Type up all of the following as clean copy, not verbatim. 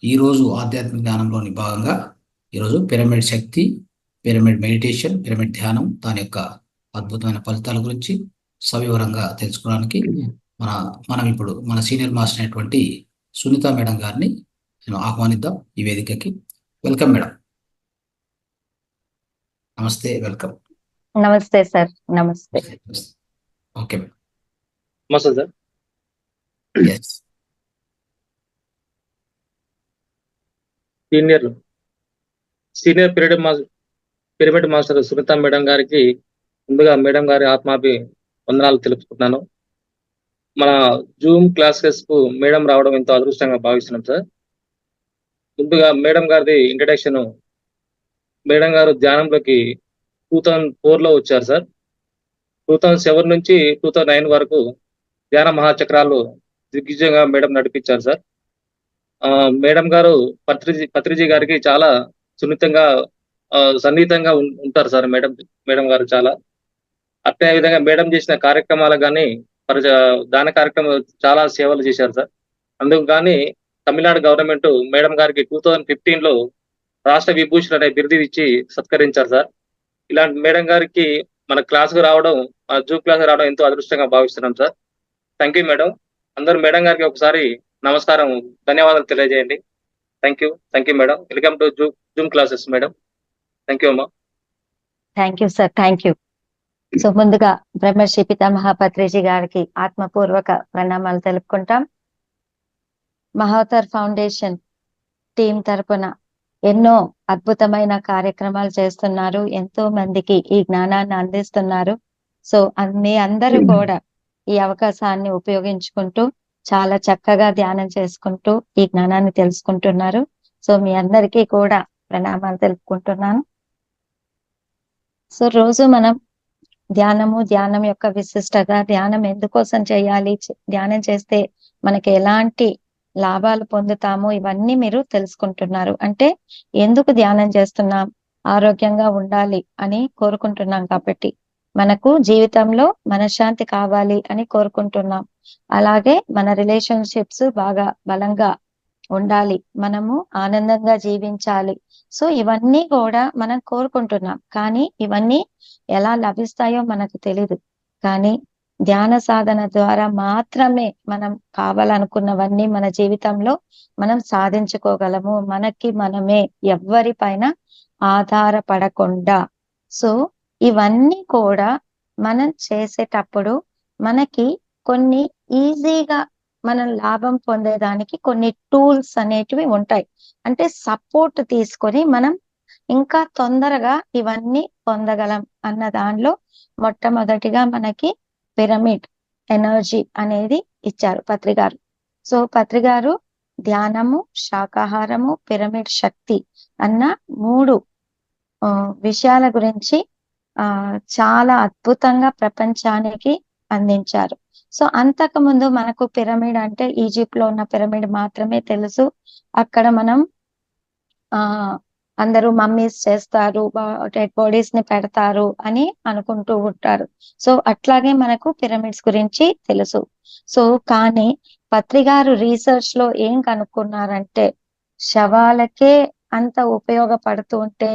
ఈరోజు ఆధ్యాత్మిక జ్ఞానంలోని భాగంగా ఈరోజు పిరమిడ్ శక్తి, పిరమిడ్ మెడిటేషన్, పిరమిడ్ ధ్యానం దాని యొక్క అద్భుతమైన ఫలితాల గురించి సవివరంగా తెలుసుకోవడానికి మనం ఇప్పుడు మన సీనియర్ మాస్టర్ అయినటువంటి సునీత మేడం గారిని నేను ఆహ్వానిద్దాం ఈ వేదికకి. Welcome madam. నమస్తే, వెల్కమ్. నమస్తే సార్. నమస్తే. Okay madam. నమస్తే sir. Yes. Senior pyramid master Sunitha madam గారికి ముందుగా మేడం గారి ఆత్మాభి వందనాలు తెలుపుతున్నాను. మన జూమ్ క్లాసెస్ కు మేడం రావడం ఎంతో అదృష్టంగా భావిస్తున్నాం సార్. ముందుగా మేడం గారిది ఇంట్రడక్షన్. మేడం గారు ధ్యానంలోకి 2004లో వచ్చారు సార్. 2007 నుంచి 2009 వరకు ధ్యాన మహాచక్రాలు దిగ్విజయంగా మేడం నడిపించారు సార్. మేడం గారు పత్రిజీ గారికి చాలా సున్నితంగా సన్నిహితంగా ఉంటారు సార్. మేడం గారు చాలా అట్టే విధంగా మేడం చేసిన కార్యక్రమాలకు కానీ దాన కార్యక్రమాలు చాలా సేవలు చేశారు సార్. అందుకు కానీ తమిళనాడు గవర్నమెంట్ మేడం గారికి 2015లో రాష్ట్ర విభూషణ్ అనే బిరుదు ఇచ్చి సత్కరించారు సార్. ఇలాంటి మేడం గారికి మన క్లాస్కు రావడం, మన జూమ్ క్లాస్ రావడం ఎంతో అదృష్టంగా భావిస్తున్నాం సార్. Thank you madam. అందరూ మేడం గారికి ఒకసారి నమస్కారం, ధన్యవాదాలు తెలియజేయండి. Thank you madam. Welcome to Zoom classes madam. Thank you అమ్మా. Thank you sir. Thank you. So ముందుగా బ్రహ్మర్షి పితామహ పత్రిజీ గారికి ఆత్మపూర్వక ప్రణామాలు తెలుపుకుంటాం. మహావతార్ ఫౌండేషన్ టీం తరపున ఎన్నో అద్భుతమైన కార్యక్రమాలు చేస్తున్నారు, ఎంతో మందికి ఈ జ్ఞానాన్ని అందిస్తున్నారు. సో మీ అందరూ కూడా ఈ అవకాశాన్ని ఉపయోగించుకుంటూ చాలా చక్కగా ధ్యానం చేసుకుంటూ ఈ జ్ఞానాన్ని తెలుసుకుంటున్నారు. సో మీ అందరికీ కూడా ప్రణామాలు తెలుపుకుంటున్నాను. సో రోజు మనం ధ్యానం యొక్క విశిష్టత, ధ్యానం ఎందుకోసం చేయాలి, ధ్యానం చేస్తే మనకి ఎలాంటి లాభాలు పొందుతాము, ఇవన్నీ మీరు తెలుసుకుంటున్నారు. అంటే ఎందుకు ధ్యానం చేస్తున్నాం, ఆరోగ్యంగా ఉండాలి అని కోరుకుంటున్నాం కాబట్టి, మనకు జీవితంలో మనశ్శాంతి కావాలి అని కోరుకుంటున్నాం. అలాగే మన రిలేషన్షిప్స్ బాగా బలంగా ఉండాలి, మనము ఆనందంగా జీవించాలి. సో ఇవన్నీ కూడా మనం కోరుకుంటున్నాం. కానీ ఇవన్నీ ఎలా లభిస్తాయో మనకు తెలీదు. కానీ ధ్యాన సాధన ద్వారా మాత్రమే మనం కావాలనుకున్నవన్నీ మన జీవితంలో మనం సాధించుకోగలము, మనకి మనమే, ఎవ్వరి పైన ఆధారపడకుండా. సో ఇవన్నీ కూడా మనం చేసేటప్పుడు మనకి కొన్ని ఈజీగా మనం లాభం పొందేదానికి కొన్ని టూల్స్ అనేటివి ఉంటాయి. అంటే సపోర్ట్ తీసుకొని మనం ఇంకా తొందరగా ఇవన్నీ పొందగలం అన్న దానిలో మొట్టమొదటిగా మనకి పిరమిడ్ ఎనర్జీ అనేది ఇచ్చారు పత్రిగారు. సో పత్రిగారు ధ్యానము, శాకాహారము, పిరమిడ్ శక్తి అన్న 3 విషయాల గురించి చాలా అద్భుతంగా ప్రపంచానికి అందించారు. సో అంతకు ముందు మనకు పిరమిడ్ అంటే ఈజిప్ట్ లో ఉన్న పిరమిడ్ మాత్రమే తెలుసు. అక్కడ మనం అందరూ మమ్మీస్ చేస్తారు, డెడ్ బాడీస్ ని పెడతారు అని అనుకుంటూ ఉంటారు. సో అట్లాగే మనకు పిరమిడ్స్ గురించి తెలుసు. సో కానీ పత్రిగారు రీసెర్చ్ లో ఏం కనుక్కున్నారంటే, శవాలకే అంత ఉపయోగపడుతూ ఉంటే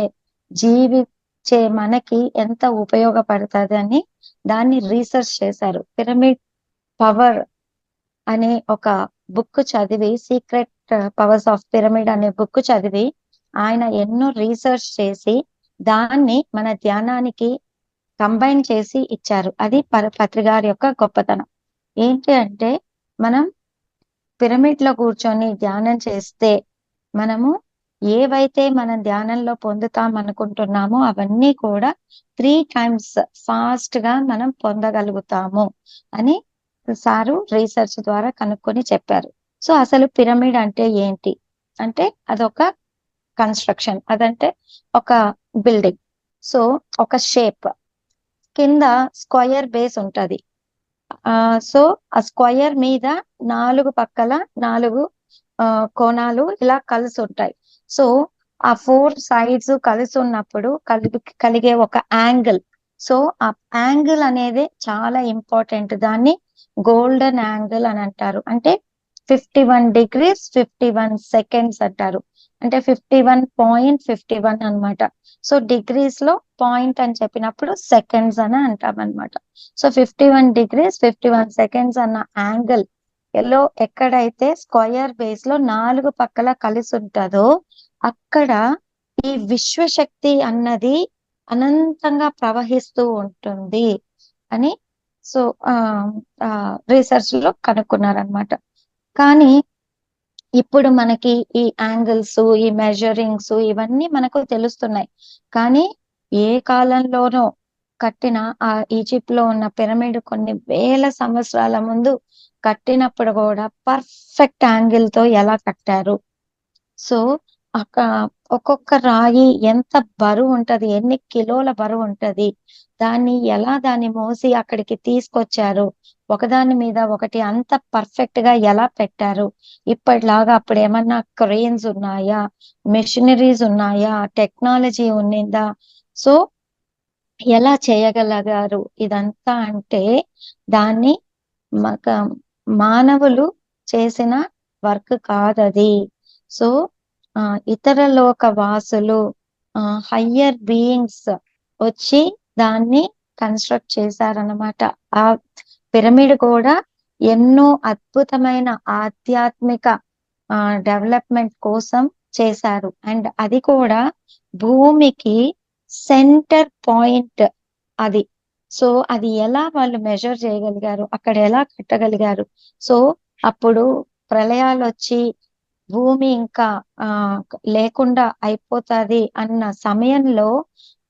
జీవించే మనకి ఎంత ఉపయోగపడుతుంది అని దాన్ని రీసెర్చ్ చేశారు. పిరమిడ్ పవర్ అనే ఒక బుక్ చదివి, సీక్రెట్ పవర్స్ ఆఫ్ పిరమిడ్ అనే బుక్ చదివి ఆయన ఎన్నో రీసెర్చ్ చేసి దాన్ని మన ధ్యానానికి కంబైన్ చేసి ఇచ్చారు. అది పత్రిగారి యొక్క గొప్పతనం. ఏంటి అంటే, మనం పిరమిడ్ లో కూర్చొని ధ్యానం చేస్తే మనము ఏవైతే మనం ధ్యానంలో పొందుతాం అనుకుంటున్నామో అవన్నీ కూడా 3 times ఫాస్ట్ గా మనం పొందగలుగుతాము అని సారు రీసెర్చ్ ద్వారా కనుక్కొని చెప్పారు. సో అసలు పిరమిడ్ అంటే ఏంటి అంటే, అదొక కన్స్ట్రక్షన్, అదంటే ఒక బిల్డింగ్. సో ఒక షేప్ కింద స్క్వయర్ బేస్ ఉంటది. సో ఆ స్క్వయర్ మీద 4 పక్కల 4 కోణాలు ఇలా కలిసి ఉంటాయి. సో ఆ 4 sides కలిసి ఉన్నప్పుడు కలిగే ఒక యాంగిల్. సో ఆ యాంగిల్ అనేది చాలా ఇంపార్టెంట్. దాన్ని గోల్డెన్ యాంగిల్ అని అంటారు. అంటే 51 degrees 51 seconds అంటారు. అంటే 51.51 అన్నమాట. సో డిగ్రీస్ లో పాయింట్ అని చెప్పినప్పుడు సెకండ్స్ అని అంటాం అనమాట. సో 51 degrees 51 seconds అన్న యాంగిల్ లో ఎక్కడైతే స్క్వయర్ బేస్ లో 4 పక్కల కలిసి ఉంటుందో అక్కడ ఈ విశ్వశక్తి అన్నది అనంతంగా ప్రవహిస్తూ ఉంటుంది అని సో రీసెర్చ్ లో కనుక్కున్నారనమాట. కానీ ఇప్పుడు మనకి ఈ యాంగిల్స్ ఈ మెజరింగ్స్ ఇవన్నీ మనకు తెలుస్తున్నాయి. కానీ ఏ కాలంలోనో కట్టిన ఆ ఈజిప్ట్ లో ఉన్న పిరమిడ్ కొన్ని వేల సంవత్సరాల ముందు కట్టినప్పుడు కూడా పర్ఫెక్ట్ యాంగిల్ తో ఎలా కట్టారు. సో ఒక్కొక్క రాయి ఎంత బరువు ఉంటది, ఎన్ని కిలోల బరువు ఉంటది, దాన్ని మోసి అక్కడికి తీసుకొచ్చారు, ఒకదాని మీద ఒకటి అంత పర్ఫెక్ట్ గా ఎలా పెట్టారు, ఇప్పటిలాగా అప్పుడు ఏమన్నా క్రెయిన్స్ ఉన్నాయా, మెషినరీస్ ఉన్నాయా, టెక్నాలజీ ఉన్నిందా, సో ఎలా చేయగలిగారు ఇదంతా అంటే దాన్ని మానవులు చేసిన వర్క్ కాదది. సో ఇతర లోక వాసులు హయ్యర్ బీయింగ్స్ వచ్చి దాన్ని కన్స్ట్రక్ట్ చేశారన్నమాట. ఆ పిరమిడ్ కూడా ఎన్నో అద్భుతమైన ఆధ్యాత్మిక డెవలప్మెంట్ కోసం చేశారు. అండ్ అది కూడా భూమికి సెంటర్ పాయింట్ అది. సో అది ఎలా వాళ్ళు మెజర్ చేయగలిగారు, అక్కడ ఎలా కట్టగలిగారు. సో అప్పుడు ప్రళయాలు వచ్చి భూమి ఇంకా లేకుండా అయిపోతాది అన్న సమయంలో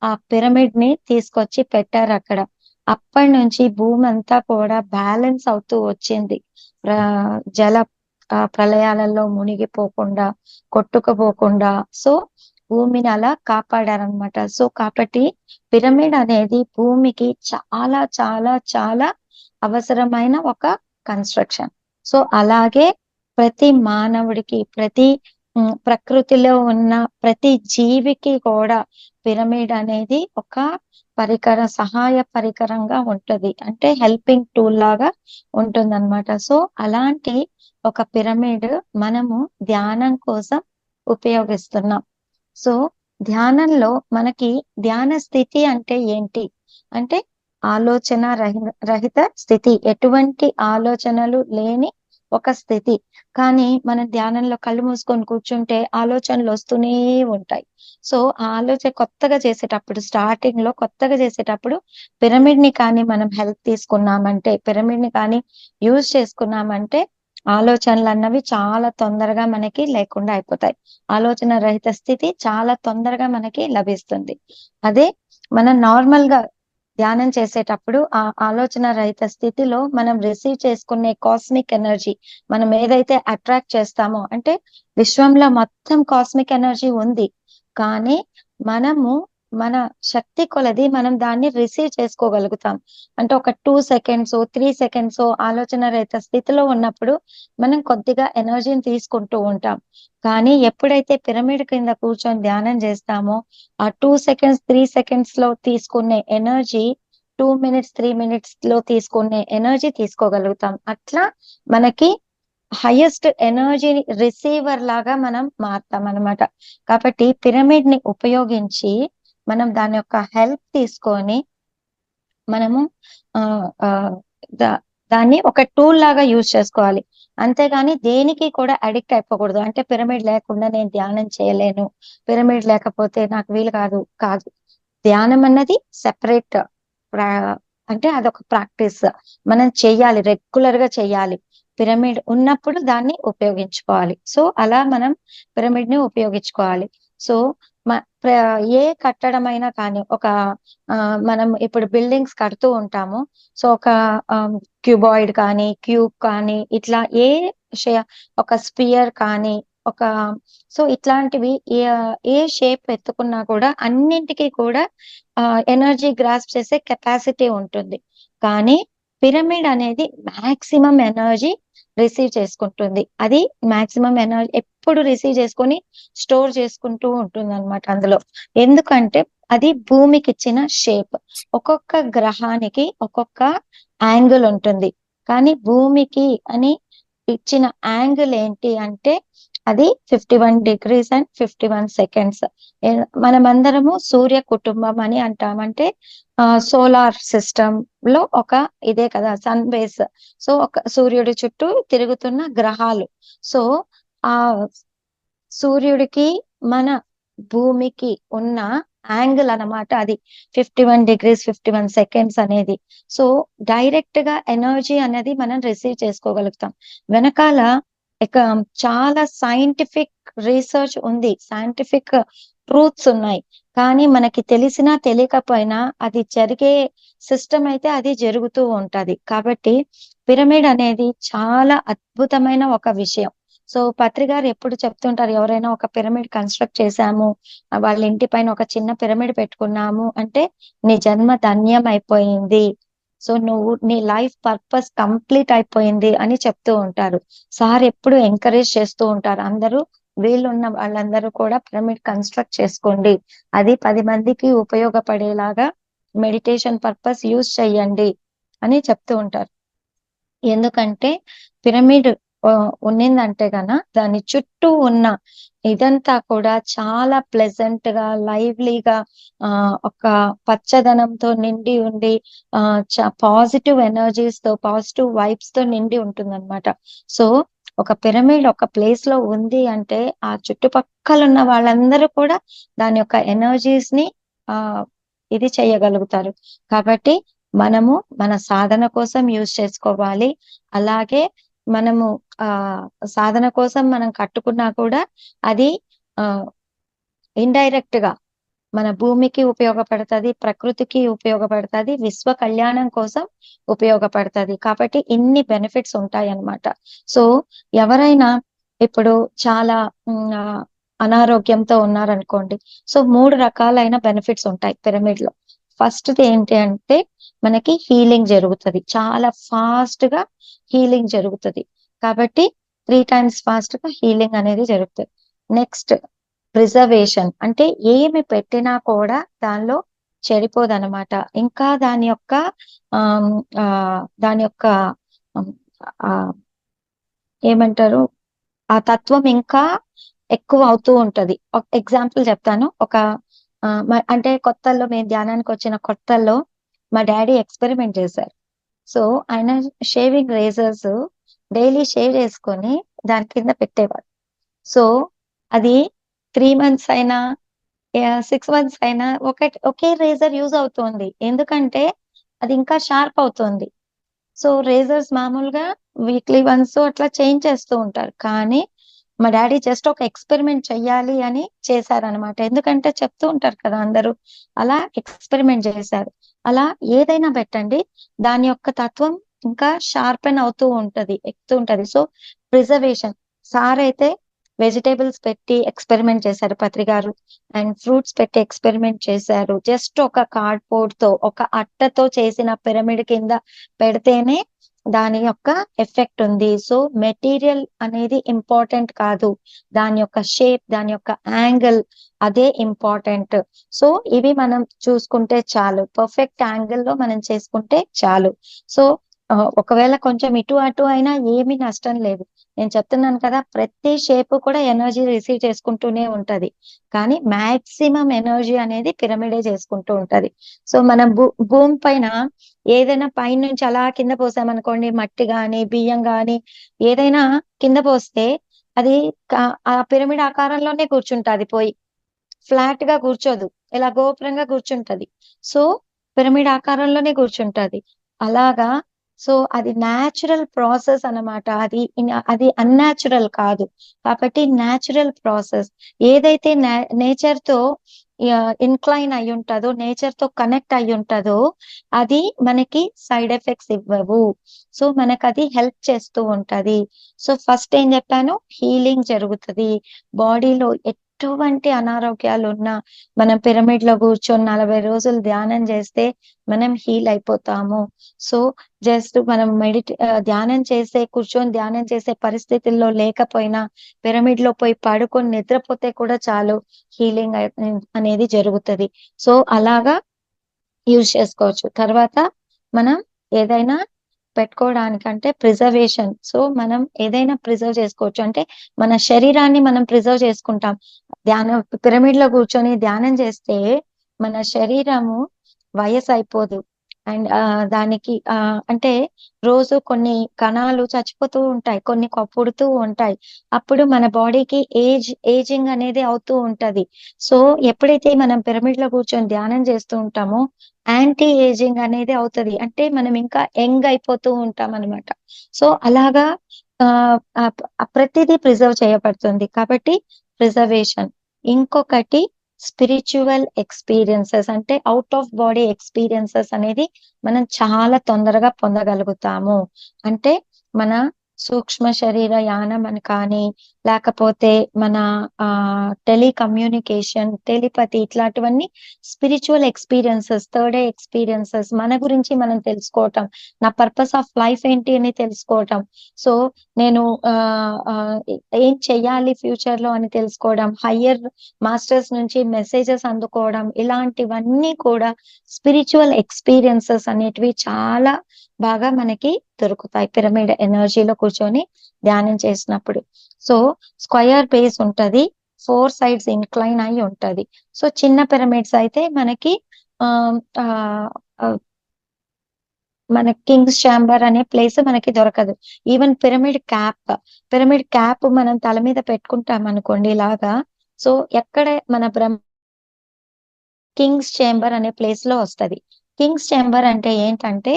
ఆ పిరమిడ్ ని తీసుకొచ్చి పెట్టారు అక్కడ. అప్పటి నుంచి భూమి అంతా కూడా బ్యాలెన్స్ అవుతూ వచ్చింది. జల ప్రళయాలలో మునిగిపోకుండా, కొట్టుకుపోకుండా సో భూమిని అలా కాపాడారనమాట. సో కాబట్టి పిరమిడ్ అనేది భూమికి చాలా చాలా చాలా అవసరమైన ఒక కన్స్ట్రక్షన్. సో అలాగే ప్రతి మానవుడికి, ప్రతి ప్రకృతిలో ఉన్న ప్రతి జీవికి కూడా పిరమిడ్ అనేది ఒక సహాయ పరికరంగా ఉంటది. అంటే హెల్పింగ్ టూల్ లాగా ఉంటుంది అనమాట. సో అలాంటి ఒక పిరమిడ్ మనము ధ్యానం కోసం ఉపయోగిస్తున్నాం. సో ధ్యానంలో మనకి ధ్యాన స్థితి అంటే ఏంటి అంటే ఆలోచన రహిత స్థితి, ఎటువంటి ఆలోచనలు లేని ఒక స్థితి. కానీ మనం ధ్యానంలో కళ్ళు మూసుకొని కూర్చుంటే ఆలోచనలు వస్తూనే ఉంటాయి. సో ఆ ఆలోచన కొత్తగా చేసేటప్పుడు పిరమిడ్ ని కానీ మనం హెల్ప్ తీసుకున్నామంటే, పిరమిడ్ ని కానీ యూజ్ చేసుకున్నామంటే ఆలోచనలు అన్నవి చాలా తొందరగా మనకి లేకుండా అయిపోతాయి. ఆలోచన రహిత స్థితి చాలా తొందరగా మనకి లభిస్తుంది. అదే మనం నార్మల్ గా ధ్యానం చేసేటప్పుడు ఆ ఆలోచన రహిత స్థితిలో మనం రిసీవ్ చేసుకునే కాస్మిక్ ఎనర్జీ, మనం ఏదైతే అట్రాక్ట్ చేస్తామో, అంటే విశ్వంలో మొత్తం కాస్మిక్ ఎనర్జీ ఉంది, కానీ మనము మన శక్తి కొలది మనం దాన్ని రిసీవ్ చేసుకోగలుగుతాం. అంటే ఒక 2 seconds 3 seconds ఆలోచన రహిత స్థితిలో ఉన్నప్పుడు మనం కొద్దిగా ఎనర్జీని తీసుకుంటూ ఉంటాం. కానీ ఎప్పుడైతే పిరమిడ్ కింద కూర్చొని ధ్యానం చేస్తామో ఆ 2 seconds 3 seconds లో తీసుకునే ఎనర్జీ 2 minutes 3 minutes లో తీసుకునే ఎనర్జీ తీసుకోగలుగుతాం. అట్లా మనకి హైయెస్ట్ ఎనర్జీ రిసీవర్ లాగా మనం మారుతాం అన్నమాట. కాబట్టి పిరమిడ్ ని ఉపయోగించి మనం దాని యొక్క హెల్ప్ తీసుకొని మనము దాన్ని ఒక టూల్ లాగా యూజ్ చేసుకోవాలి. అంతేగాని దేనికి కూడా అడిక్ట్ అయిపోకూడదు. అంటే పిరమిడ్ లేకుండా నేను ధ్యానం చేయలేను, పిరమిడ్ లేకపోతే నాకు వీలు కాదు. ధ్యానం అన్నది సెపరేట్, అంటే అదొక ప్రాక్టీస్ మనం చెయ్యాలి, రెగ్యులర్ గా చెయ్యాలి. పిరమిడ్ ఉన్నప్పుడు దాన్ని ఉపయోగించుకోవాలి. సో అలా మనం పిరమిడ్ ని ఉపయోగించుకోవాలి. సో ఏ కట్టడమైనా కానీ ఒక మనం ఇప్పుడు బిల్డింగ్స్ కడుతూ ఉంటాము. సో ఒక క్యూబాయిడ్ కానీ క్యూబ్ కానీ ఇట్లా ఒక స్పియర్ కానీ సో ఇట్లాంటివి ఏ షేప్ ఎత్తుకున్నా కూడా అన్నింటికి కూడా ఎనర్జీ గ్రాస్ప్ చేసే కెపాసిటీ ఉంటుంది. కానీ పిరమిడ్ అనేది మాక్సిమం ఎనర్జీ రిసీవ్ చేసుకుంటుంది. అది మాక్సిమం ఎనర్జీ ఎప్పుడు రిసీవ్ చేసుకొని స్టోర్ చేసుకుంటూ ఉంటుంది అనమాట అందులో. ఎందుకంటే అది భూమికి ఇచ్చిన షేప్. ఒక్కొక్క గ్రహానికి ఒక్కొక్క యాంగిల్ ఉంటుంది, కానీ భూమికి అని ఇచ్చిన యాంగిల్ ఏంటి అంటే అది 51 degrees and 51 seconds. మనమందరము సూర్య కుటుంబం అని అంటామంటే సోలార్ సిస్టమ్ లో ఒక ఇదే కదా సన్ బేస్. సో ఒక సూర్యుడి చుట్టూ తిరుగుతున్న గ్రహాలు. సో ఆ సూర్యుడికి మన భూమికి ఉన్న యాంగిల్ అన్నమాట అది 51 degrees 51 seconds అనేది. సో డైరెక్ట్ గా ఎనర్జీ అనేది మనం రిసీవ్ చేసుకోగలుగుతాం. వెనకాల ఇక చాలా సైంటిఫిక్ రీసెర్చ్ ఉంది, సైంటిఫిక్ ట్రూత్స్ ఉన్నాయి. కానీ మనకి తెలిసినా తెలియకపోయినా అది జరిగే సిస్టమ్ అయితే అది జరుగుతూ ఉంటది. కాబట్టి పిరమిడ్ అనేది చాలా అద్భుతమైన ఒక విషయం. సో పత్రి గారు ఎప్పుడు చెప్తుంటారు, ఎవరైనా ఒక పిరమిడ్ కన్స్ట్రక్ట్ చేశాము, వాళ్ళ ఇంటి పైన ఒక చిన్న పిరమిడ్ పెట్టుకున్నాము అంటే నీ జన్మ ధన్యం అయిపోయింది, సో నువ్వు నీ లైఫ్ పర్పస్ కంప్లీట్ అయిపోయింది అని చెప్తూ ఉంటారు. సార్ ఎప్పుడు ఎంకరేజ్ చేస్తూ ఉంటారు, అందరూ వీళ్ళున్న వాళ్ళందరూ కూడా పిరమిడ్ కన్స్ట్రక్ట్ చేసుకోండి, అది 10 మందికి ఉపయోగపడేలాగా మెడిటేషన్ పర్పస్ యూజ్ చెయ్యండి అని చెప్తూ ఉంటారు. ఎందుకంటే పిరమిడ్ ఉన్నిందంటే గన దాని చుట్టూ ఉన్న ఇదంతా కూడా చాలా ప్లెజెంట్ గా లైవ్లీగా ఒక పచ్చదనంతో నిండి ఉండి పాజిటివ్ ఎనర్జీస్ తో పాజిటివ్ వైబ్స్ తో నిండి ఉంటుందన్నమాట. సో ఒక పిరమిడ్ ఒక ప్లేస్ లో ఉంది అంటే ఆ చుట్టుపక్కల ఉన్న వాళ్ళందరూ కూడా దాని యొక్క ఎనర్జీస్ ని ఇది చేయగలుగుతారు. కాబట్టి మనము మన సాధన కోసం యూజ్ చేసుకోవాలి. అలాగే మనము సాధన కోసం మనం కట్టుకున్నా కూడా అది ఇండైరెక్ట్ గా మన భూమికి ఉపయోగపడుతుంది, ప్రకృతికి ఉపయోగపడుతుంది, విశ్వ కళ్యాణం కోసం ఉపయోగపడుతుంది. కాబట్టి ఇన్ని బెనిఫిట్స్ ఉంటాయి అన్నమాట. సో ఎవరైనా ఇప్పుడు చాలా అనారోగ్యంతో ఉన్నారనుకోండి, సో 3 రకాలైన బెనిఫిట్స్ ఉంటాయి పిరమిడ్ లో. ఫస్ట్ ఏంటి అంటే మనకి హీలింగ్ జరుగుతుంది, చాలా ఫాస్ట్ గా హీలింగ్ జరుగుతుంది. కాబట్టి 3 times ఫాస్ట్ గా హీలింగ్ అనేది జరుగుతుంది. నెక్స్ట్ ప్రిజర్వేషన్, అంటే ఏమి పెట్టినా కూడా దానిలో చెడిపోదన్నమాట. ఇంకా దాని యొక్క ఏమంటారు, ఆ తత్వం ఇంకా ఎక్కువ అవుతూ ఉంటది. ఒక ఎగ్జాంపుల్ చెప్తాను. అంటే కొత్తల్లో మేము ధ్యానానికి వచ్చిన కొత్తల్లో మా డాడీ ఎక్స్పెరిమెంట్ చేశారు. సో ఆయన షేవింగ్ రేజర్స్ డైలీ షేవ్ చేసుకొని దాని కింద పెట్టేవాడు. సో అది 3 months అయినా 6 months అయినా ఒకే రేజర్ యూజ్ అవుతుంది, ఎందుకంటే అది ఇంకా షార్ప్ అవుతుంది. సో రేజర్స్ మామూలుగా వీక్లీ వన్స్ అట్లా చేంజ్ చేస్తూ ఉంటారు. కానీ మా డాడీ జస్ట్ ఒక ఎక్స్పెరిమెంట్ చెయ్యాలి అని చేశారనమాట. ఎందుకంటే చెప్తూ ఉంటారు కదా అందరూ, అలా ఎక్స్పెరిమెంట్ చేశారు. అలా ఏదైనా పెట్టండి, దాని యొక్క తత్వం ఇంకా షార్పెన్ అవుతూ ఉంటది, ఎక్కుతూ ఉంటది. సో ప్రిజర్వేషన్, సార్ అయితే వెజిటేబుల్స్ పెట్టి ఎక్స్పెరిమెంట్ చేశారు పత్రి గారు, అండ్ ఫ్రూట్స్ పెట్టి ఎక్స్పెరిమెంట్ చేశారు. జస్ట్ ఒక కార్డ్బోర్డ్ తో, ఒక అట్టతో చేసిన పిరమిడ్ కింద పెడితేనే దాని యొక్క ఎఫెక్ట్ ఉంది. సో మెటీరియల్ అనేది ఇంపార్టెంట్ కాదు, దాని యొక్క షేప్, దాని యొక్క యాంగిల్, అదే ఇంపార్టెంట్. సో ఇవి మనం చూసుకుంటే చాలు, పర్ఫెక్ట్ యాంగిల్ లో మనం చేసుకుంటే చాలు. సో ఒకవేళ కొంచెం ఇటు అటు అయినా ఏమీ నష్టం లేదు. నేను చెప్తున్నాను కదా, ప్రతి షేప్ కూడా ఎనర్జీ రిసీవ్ చేసుకుంటూనే ఉంటది, కానీ మాక్సిమం ఎనర్జీ అనేది పిరమిడే చేసుకుంటూ ఉంటది. సో మనం భూమి పైన ఏదైనా పైన నుంచి అలా కింద పోసామనుకోండి, మట్టి గాని బియ్యం గాని ఏదైనా కింద పోస్తే అది ఆ పిరమిడ్ ఆకారంలోనే కూర్చుంటది, పోయి ఫ్లాట్ గా కూర్చోదు, ఇలా గోపురంగా కూర్చుంటది. So pyramid ఆకారంలోనే కూర్చుంటది. అలాగా సో అది న్యాచురల్ ప్రాసెస్ అన్నమాట, అది అన్యాచురల్ కాదు. కాబట్టి న్యాచురల్ ప్రాసెస్ ఏదైతే నేచర్ తో ఇన్క్లైన్ అయి ఉంటుందో, నేచర్ తో కనెక్ట్ అయి ఉంటుందో అది మనకి సైడ్ ఎఫెక్ట్స్ ఇవ్వవు. సో మనకు అది హెల్ప్ చేస్తూ ఉంటది. సో ఫస్ట్ ఏం చెప్పాను, హీలింగ్ జరుగుతుంది. బాడీలో ఎటువంటి అనారోగ్యాలు ఉన్నా మనం పిరమిడ్ లో కూర్చొని 40 రోజులు ధ్యానం చేస్తే మనం హీల్ అయిపోతాము. సో జస్ట్ మనం ధ్యానం కూర్చొని ధ్యానం చేసే పరిస్థితుల్లో లేకపోయినా పిరమిడ్ లో పోయి పడుకొని నిద్రపోతే కూడా చాలు, హీలింగ్ అనేది జరుగుతుంది. సో అలాగా యూజ్ చేసుకోవచ్చు. తర్వాత మనం ఏదైనా పెట్టుకోవడానికి అంటే ప్రిజర్వేషన్. సో మనం ఏదైనా ప్రిజర్వ్ చేసుకోవచ్చు. అంటే మన శరీరాన్ని మనం ప్రిజర్వ్ చేసుకుంటాం. పిరమిడ్ లో కూర్చొని ధ్యానం చేస్తే మన శరీరము వయసు అయిపోదు. అండ్ దానికి అంటే రోజు కొన్ని కణాలు చచ్చిపోతూ ఉంటాయి, కొన్ని పుడుతూ ఉంటాయి. అప్పుడు మన బాడీకి ఏజింగ్ అనేది అవుతూ ఉంటది. సో ఎప్పుడైతే మనం పిరమిడ్ లో కూర్చొని ధ్యానం చేస్తూ ఉంటామో యాంటీ ఏజింగ్ అనేది అవుతది. అంటే మనం ఇంకా యంగ్ అయిపోతూ ఉంటాం అనమాట. సో అలాగా ప్రతిదీ ప్రిజర్వ్ చేయబడుతుంది. కాబట్టి ప్రిజర్వేషన్. ఇంకొకటి స్పిరిచువల్ ఎక్స్పీరియన్సెస్, అంటే అవుట్ ఆఫ్ బాడీ ఎక్స్పీరియన్సెస్ అనేది మనం చాలా తొందరగా పొందగలుగుతాము. అంటే మన సూక్ష్మ శరీర యానం అని కానీ, లేకపోతే మన టెలికమ్యూనికేషన్, టెలిపతి, ఇట్లాంటివన్నీ spiritual experiences, third I experiences. మన గురించి మనం తెలుసుకోవటం, నా పర్పస్ ఆఫ్ లైఫ్ ఏంటి అని తెలుసుకోవటం. సో నేను ఏం చెయ్యాలి ఫ్యూచర్ లో అని తెలుసుకోవడం, హయ్యర్ మాస్టర్స్ నుంచి మెసేజెస్ అందుకోవడం, ఇలాంటివన్నీ కూడా స్పిరిచువల్ ఎక్స్పీరియన్సెస్ అనేటివి చాలా బాగా మనకి దొరుకుతాయి పిరమిడ్ ఎనర్జీలో కూర్చొని ధ్యానం చేసినప్పుడు. సో స్క్వయర్ బేస్ ఉంటది, 4 సైడ్స్ ఇంక్లైన్ అయి ఉంటది. సో చిన్న పిరమిడ్స్ అయితే మనకి మన కింగ్స్ ఛాంబర్ అనే ప్లేస్ మనకి దొరకదు. ఈవెన్ పిరమిడ్ క్యాప్ మనం తల మీద పెట్టుకుంటాం అనుకోండి ఇలాగా. సో ఎక్కడ మన కింగ్స్ చేంబర్ అనే ప్లేస్ లో వస్తది. కింగ్స్ చేంబర్ అంటే ఏంటంటే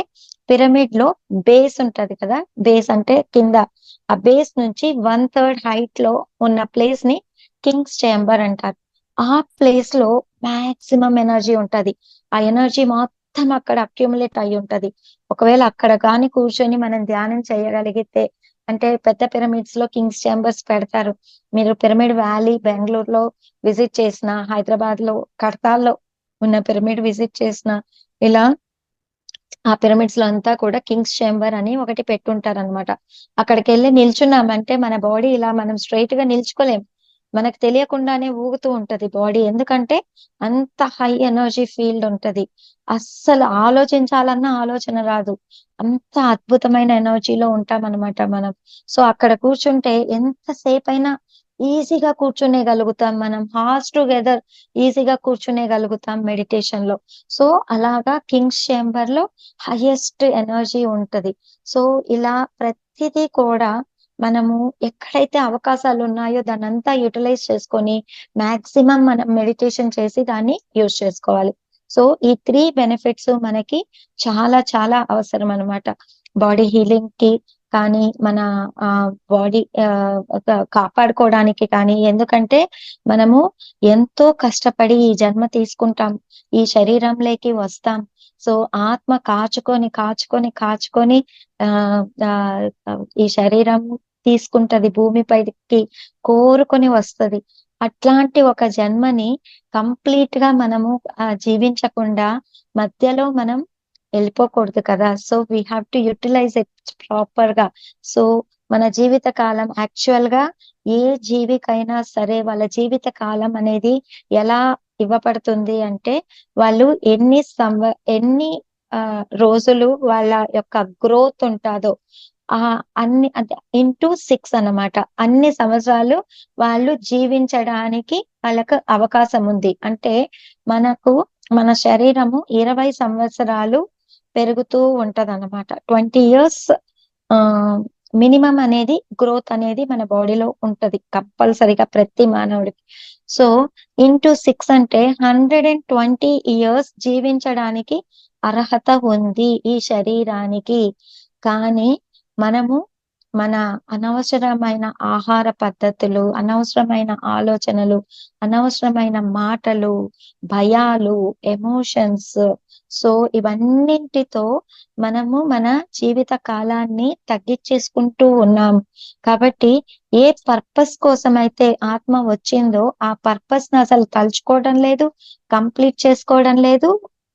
పిరమిడ్ లో బేస్ ఉంటది కదా, బేస్ అంటే కింద, ఆ బేస్ నుంచి 1/3 హైట్ లో ఉన్న ప్లేస్ ని కింగ్స్ చేంబర్ అంటారు. ఆ ప్లేస్ లో మాక్సిమం ఎనర్జీ ఉంటది. ఆ ఎనర్జీ మొత్తం అక్కడ అక్యుములేట్ అయి ఉంటది. ఒకవేళ అక్కడ గాని కూర్చొని మనం ధ్యానం చేయగలిగితే, అంటే పెద్ద పిరమిడ్స్ లో కింగ్స్ చేంబర్స్ పెడతారు. మీరు పిరమిడ్ వ్యాలీ బెంగళూరులో విజిట్ చేసిన, హైదరాబాద్ లో కడతాల్లో ఉన్న పిరమిడ్ విజిట్ చేసిన, ఇలా ఆ పిరమిడ్స్ లో అంతా కూడా కింగ్స్ చేంబర్ అని ఒకటి పెట్టుంటారు అనమాట. అక్కడికి వెళ్ళి నిల్చున్నామంటే మన బాడీ ఇలా మనం స్ట్రైట్ గా నిల్చుకోలేం, మనకు తెలియకుండానే ఊగుతూ ఉంటది బాడీ. ఎందుకంటే అంత హై ఎనర్జీ ఫీల్డ్ ఉంటది. అస్సలు ఆలోచించాలన్నా ఆలోచన రాదు, అంత అద్భుతమైన ఎనర్జీలో ఉంటాం అనమాట మనం. సో అక్కడ కూర్చుంటే ఎంతసేపు అయినా ఈజీగా కూర్చునేగలుగుతాం, మనం హార్స్ టుగెదర్ ఈజీగా కూర్చునేగలుగుతాం మెడిటేషన్ లో. సో అలాగా కింగ్స్ చేంబర్ లో హైయెస్ట్ ఎనర్జీ ఉంటది. సో ఇలా ప్రతిదీ కూడా మనము ఎక్కడైతే అవకాశాలు ఉన్నాయో దాన్ని అంతా యూటిలైజ్ చేసుకొని మాక్సిమం మనం మెడిటేషన్ చేసి దాన్ని యూజ్ చేసుకోవాలి. సో ఈ 3 బెనిఫిట్స్ మనకి చాలా చాలా అవసరం అన్నమాట. బాడీ హీలింగ్ కి కానీ, మన బాడీ కాపాడుకోవడానికి కానీ. ఎందుకంటే మనము ఎంతో కష్టపడి ఈ జన్మ తీసుకుంటాం, ఈ శరీరంలోకి వస్తాం. సో ఆత్మ కాచుకొని కాచుకొని కాచుకొని ఈ శరీరం తీసుకుంటది, భూమిపైకి కోరుకొని వస్తది. అట్లాంటి ఒక జన్మని కంప్లీట్ గా మనము జీవించకుండా మధ్యలో మనం వెళ్ళిపోకూడదు కదా. So we have to utilise it proper గా. సో మన జీవిత కాలం యాక్చువల్ గా ఏ జీవికైనా సరే వాళ్ళ జీవిత కాలం అనేది ఎలా ఇవ్వబడుతుంది అంటే, వాళ్ళు ఎన్ని రోజులు వాళ్ళ యొక్క గ్రోత్ ఉంటుందో అన్ని ఇంటూ 6 అన్నమాట. అన్ని సంవత్సరాలు వాళ్ళు జీవించడానికి వాళ్ళకు అవకాశం ఉంది. అంటే మనకు మన శరీరము 20 సంవత్సరాలు పెరుగుతూ ఉంటదన్నమాట. 20 years మినిమం అనేది గ్రోత్ అనేది మన బాడీలో ఉంటది కంపల్సరిగా ప్రతి మానవుడికి. సో ఇంటూ 6 అంటే 120 years జీవించడానికి అర్హత ఉంది ఈ శరీరానికి. కానీ మనము మన అనవసరమైన ఆహార పద్ధతులు, అనవసరమైన ఆలోచనలు, అనవసరమైన మాటలు, భయాలు, ఎమోషన్స్, సో ఇవన్నింటితో మనము మన జీవిత కాలాన్ని తగ్గించేసుకుంటూ ఉన్నాం. కాబట్టి ఏ పర్పస్ కోసం అయితే ఆత్మ వచ్చిందో ఆ పర్పస్ ని అసలు తలుచుకోవడం లేదు, కంప్లీట్ చేసుకోవడం లేదు,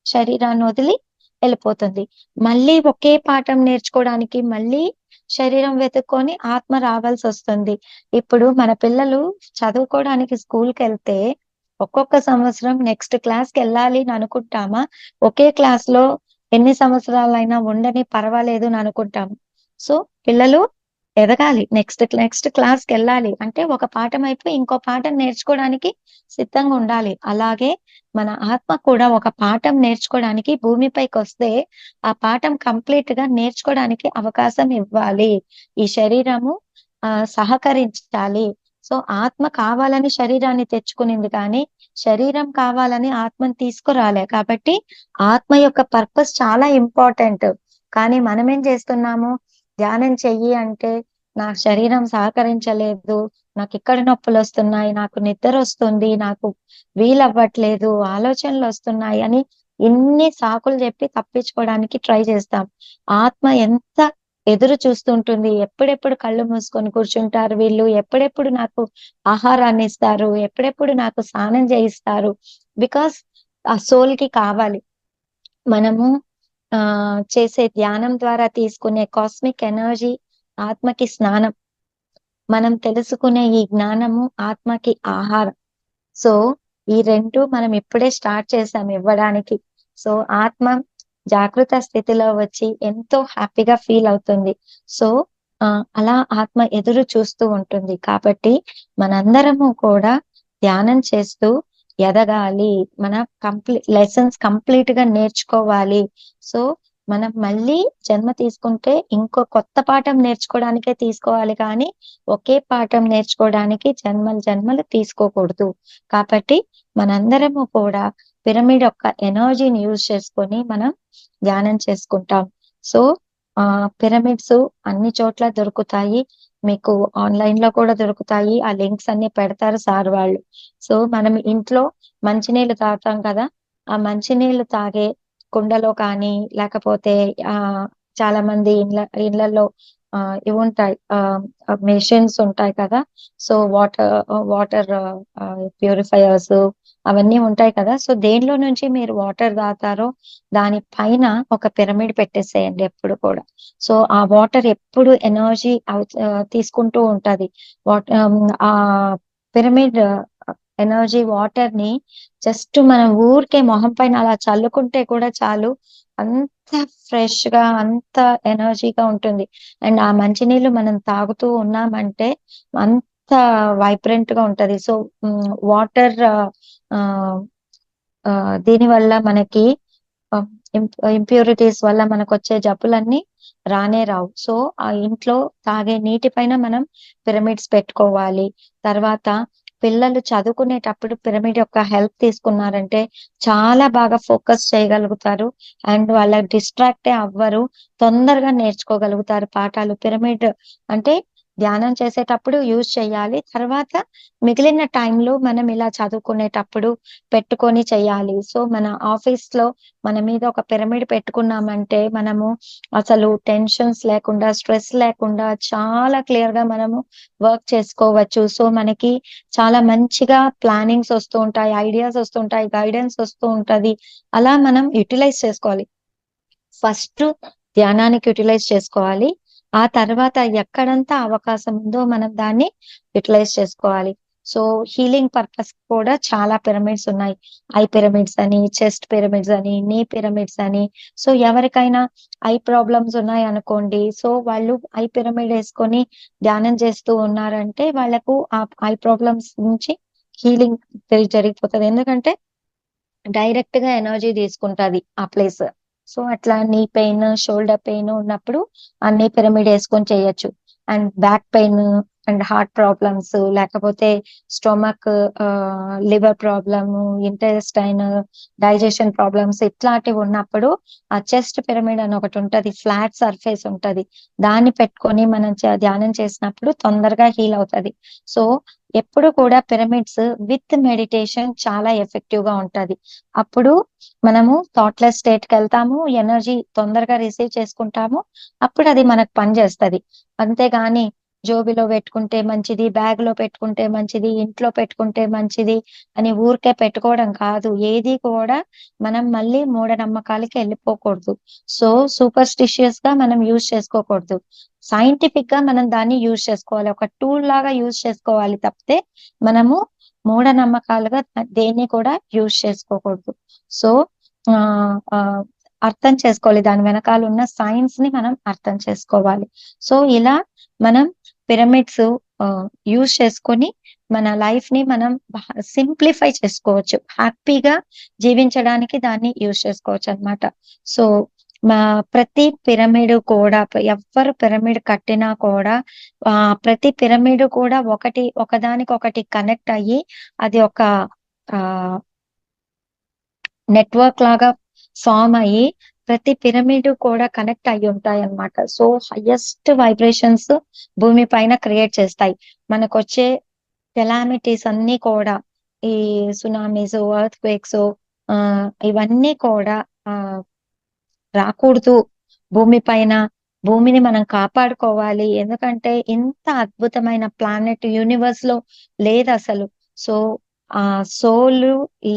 శరీరాన్ని వదిలి వెళ్ళిపోతుంది. మళ్ళీ ఒకే పాఠం నేర్చుకోవడానికి మళ్ళీ శరీరం వెతుక్కొని ఆత్మ రావాల్సి వస్తుంది. ఇప్పుడు మన పిల్లలు చదువుకోవడానికి స్కూల్కి వెళ్తే ఒక్కొక్క సంవత్సరం నెక్స్ట్ క్లాస్ కి వెళ్ళాలి అని అనుకుంటామా, ఒకే క్లాస్ లో ఎన్ని సంవత్సరాలైనా ఉండని పర్వాలేదు అని అనుకుంటాము. సో పిల్లలు ఎదగాలి, నెక్స్ట్ క్లాస్కి వెళ్ళాలి అంటే ఒక పాఠం అయిపోయి ఇంకో పాఠం నేర్చుకోవడానికి సిద్ధంగా ఉండాలి. అలాగే మన ఆత్మ కూడా ఒక పాఠం నేర్చుకోవడానికి భూమిపైకి వస్తే ఆ పాఠం కంప్లీట్ గా నేర్చుకోవడానికి అవకాశం ఇవ్వాలి. ఈ శరీరము సహకరించాలి. సో ఆత్మ కావాలని శరీరాన్ని తెచ్చుకునింది కానీ శరీరం కావాలని ఆత్మని తీసుకురాలే. కాబట్టి ఆత్మ యొక్క పర్పస్ చాలా ఇంపార్టెంట్. కానీ మనం ఏం చేస్తున్నాము, ధ్యానం చెయ్యి అంటే నా శరీరం సహకరించలేదు, నాకు ఇక్కడ నొప్పులు వస్తున్నాయి, నాకు నిద్ర వస్తుంది, నాకు వీలవ్వట్లేదు, ఆలోచనలు వస్తున్నాయి అని ఇన్ని సాకులు చెప్పి తప్పించుకోవడానికి ట్రై చేస్తాం. ఆత్మ ఎంత ఎదురు చూస్తుంటుంది, ఎప్పుడెప్పుడు కళ్ళు మూసుకొని కూర్చుంటారు వీళ్ళు, ఎప్పుడెప్పుడు నాకు ఆహారాన్ని ఇస్తారు, ఎప్పుడెప్పుడు నాకు స్నానం చేయిస్తారు. బికాస్ ఆ సోల్ కి కావాలి. మనము చేసే ధ్యానం ద్వారా తీసుకునే కాస్మిక్ ఎనర్జీ ఆత్మకి స్నానం, మనం తెలుసుకునే ఈ జ్ఞానము ఆత్మకి ఆహారం. సో ఈ రెండు మనం ఇప్పుడే స్టార్ట్ చేసాం ఇవ్వడానికి. సో ఆత్మ జాగృత స్థితిలో వచ్చి ఎంతో హ్యాపీగా ఫీల్ అవుతుంది. సో అలా ఆత్మ ఎదురు చూస్తూ ఉంటుంది. కాబట్టి మనందరము కూడా ధ్యానం చేస్తూ ఎదగాలి, మన లెసన్స్ కంప్లీట్ గా నేర్చుకోవాలి. సో మనం మళ్ళీ జన్మ తీసుకుంటే ఇంకో కొత్త పాఠం నేర్చుకోవడానికే తీసుకోవాలి కానీ ఒకే పాఠం నేర్చుకోవడానికి జన్మలు తీసుకోకూడదు. కాబట్టి మనందరము కూడా పిరమిడ్ యొక్క ఎనర్జీని యూజ్ చేసుకొని మనం ధ్యానం చేసుకుంటాం. సో పిరమిడ్స్ అన్ని చోట్ల దొరుకుతాయి, మీకు ఆన్లైన్ లో కూడా దొరుకుతాయి. ఆ లింక్స్ అన్ని పెడతారు సార్ వాళ్ళు. సో మనం ఇంట్లో మంచినీళ్ళు తాగుతాం కదా, ఆ మంచినీళ్ళు తాగే కుండలో కానీ లేకపోతే చాలా మంది ఇళ్లలో ఇవి ఉంటాయి, మెషిన్స్ ఉంటాయి కదా. సో వాటర్ ప్యూరిఫైయర్స్ అవన్నీ ఉంటాయి కదా. సో దేనిలో నుంచి మీరు వాటర్ తాగుతారో దాని పైన ఒక పిరమిడ్ పెట్టేసేయండి ఎప్పుడు కూడా. సో ఆ వాటర్ ఎప్పుడు ఎనర్జీ తీసుకుంటూ ఉంటది. ఆ పిరమిడ్ ఎనర్జీ వాటర్ ని జస్ట్ మనం ఊరికే మొహం పైన అలా చల్లుకుంటే కూడా చాలు, అంత ఫ్రెష్ గా అంత ఎనర్జీగా ఉంటుంది. అండ్ ఆ మంచినీళ్ళు మనం తాగుతూ ఉన్నామంటే అంత వైబ్రెంట్ గా ఉంటది. సో వాటర్ దీని వల్ల మనకి ఇంప్యూరిటీస్ వల్ల మనకు వచ్చే జబ్బులన్నీ రానే రావు. సో ఆ ఇంట్లో తాగే నీటి పైన మనం పిరమిడ్స్ పెట్టుకోవాలి. తర్వాత పిల్లలు చదువుకునేటప్పుడు పిరమిడ్ యొక్క హెల్ప్ తీసుకున్నారంటే చాలా బాగా ఫోకస్ చేయగలుగుతారు అండ్ వాళ్ళ డిస్ట్రాక్టే అవ్వరు, తొందరగా నేర్చుకోగలుగుతారు పాఠాలు. పిరమిడ్ అంటే ధ్యానం చేసేటప్పుడు యూజ్ చేయాలి, తర్వాత మిగిలిన టైంలో మనం ఇలా చదువుకునేటప్పుడు పెట్టుకొని చెయ్యాలి. సో మన ఆఫీస్ లో మన మీద ఒక పిరమిడ్ పెట్టుకున్నామంటే మనము అసలు టెన్షన్స్ లేకుండా స్ట్రెస్ లేకుండా చాలా క్లియర్ గా మనము వర్క్ చేసుకోవచ్చు. సో మనకి చాలా మంచిగా ప్లానింగ్స్ వస్తూ ఉంటాయి, ఐడియాస్ వస్తుంటాయి, గైడెన్స్ వస్తూ ఉంటది. అలా మనం యూటిలైజ్ చేసుకోవాలి. ఫస్ట్ ధ్యానానికి యూటిలైజ్ చేసుకోవాలి, ఆ తర్వాత ఎక్కడంతా అవకాశం ఉందో మనం దాన్ని యూటిలైజ్ చేసుకోవాలి. సో హీలింగ్ పర్పస్ కూడా చాలా పిరమిడ్స్ ఉన్నాయి. ఐ పిరమిడ్స్ అని, చెస్ట్ పిరమిడ్స్ అని, నీ పిరమిడ్స్ అని. సో ఎవరికైనా ఐ ప్రాబ్లమ్స్ ఉన్నాయి అనుకోండి, సో వాళ్ళు ఐ పిరమిడ్ వేసుకొని ధ్యానం చేస్తూ ఉన్నారంటే వాళ్ళకు ఆ ఐ ప్రాబ్లమ్స్ నుంచి హీలింగ్ జరిగిపోతుంది. ఎందుకంటే డైరెక్ట్ గా ఎనర్జీ తీసుకుంటది ఆ ప్లేస్. సో అట్లా నీ పెయిన్, షోల్డర్ పెయిన్ ఉన్నప్పుడు ఆ నీ పిరమిడ్ వేసుకొని చేయొచ్చు. And back pain and heart problems, లేకపోతే stomach, liver problem, intestine, digestion problems ఇట్లాంటివి ఉన్నప్పుడు ఆ చెస్ట్ పిరమిడ్ అని ఒకటి ఉంటది, ఫ్లాట్ సర్ఫేస్ ఉంటది, దాన్ని పెట్టుకొని మనం ధ్యానం చేసినప్పుడు తొందరగా హీల్ అవుతది. సో ఎప్పుడు కూడా పిరమిడ్స్ విత్ మెడిటేషన్ చాలా ఎఫెక్టివ్ గా ఉంటది. అప్పుడు మనము థాట్లెస్ స్టేట్ కి వెళ్తాము, ఎనర్జీ తొందరగా రిసీవ్ చేసుకుంటాము, అప్పుడు అది మనకు పని చేస్తది. అంతేగాని జోబిలో పెట్టుకుంటే మంచిది, బ్యాగ్ లో పెట్టుకుంటే మంచిది, ఇంట్లో పెట్టుకుంటే మంచిది అని ఊరికే పెట్టుకోవడం కాదు. ఏది కూడా మనం మళ్ళీ మూఢనమ్మకాలకి వెళ్ళిపోకూడదు. సో సూపర్ స్టిషియస్ గా మనం యూజ్ చేసుకోకూడదు, సైంటిఫిక్ గా మనం దాన్ని యూజ్ చేసుకోవాలి, ఒక టూల్ లాగా యూజ్ చేసుకోవాలి తప్పితే మనము మూఢనమ్మకాలుగా దేన్ని కూడా యూజ్ చేసుకోకూడదు. సో అర్థం చేసుకోవాలి. దాని వెనకాల ఉన్న సైన్స్ ని మనం అర్థం చేసుకోవాలి. సో ఇలా మనం పిరమిడ్స్ యూజ్ చేసుకొని మన లైఫ్ ని మనం సింప్లిఫై చేసుకోవచ్చు. హ్యాపీగా జీవించడానికి దాన్ని యూజ్ చేసుకోవచ్చు అన్నమాట. సో ప్రతి పిరమిడ్ కూడా ఎవ్వరు పిరమిడ్ కట్టినా కూడా ప్రతి పిరమిడ్ కూడా ఒకదానికొకటి కనెక్ట్ అయ్యి అది ఒక నెట్వర్క్ లాగా ఫామ్ అయ్యి ప్రతి పిరమిడ్ కూడా కనెక్ట్ అయ్యి ఉంటాయి అన్నమాట. సో హైయెస్ట్ వైబ్రేషన్స్ భూమి పైన క్రియేట్ చేస్తాయి. మనకు వచ్చే కెలామిటీస్ అన్ని కూడా ఈ సునామీస్, ఎర్త్ క్వేక్స్ ఇవన్నీ కూడా రాకూడదు భూమి పైన. భూమిని మనం కాపాడుకోవాలి. ఎందుకంటే ఇంత అద్భుతమైన ప్లానెట్ యూనివర్స్ లో లేదు అసలు. సో ఆ సోల్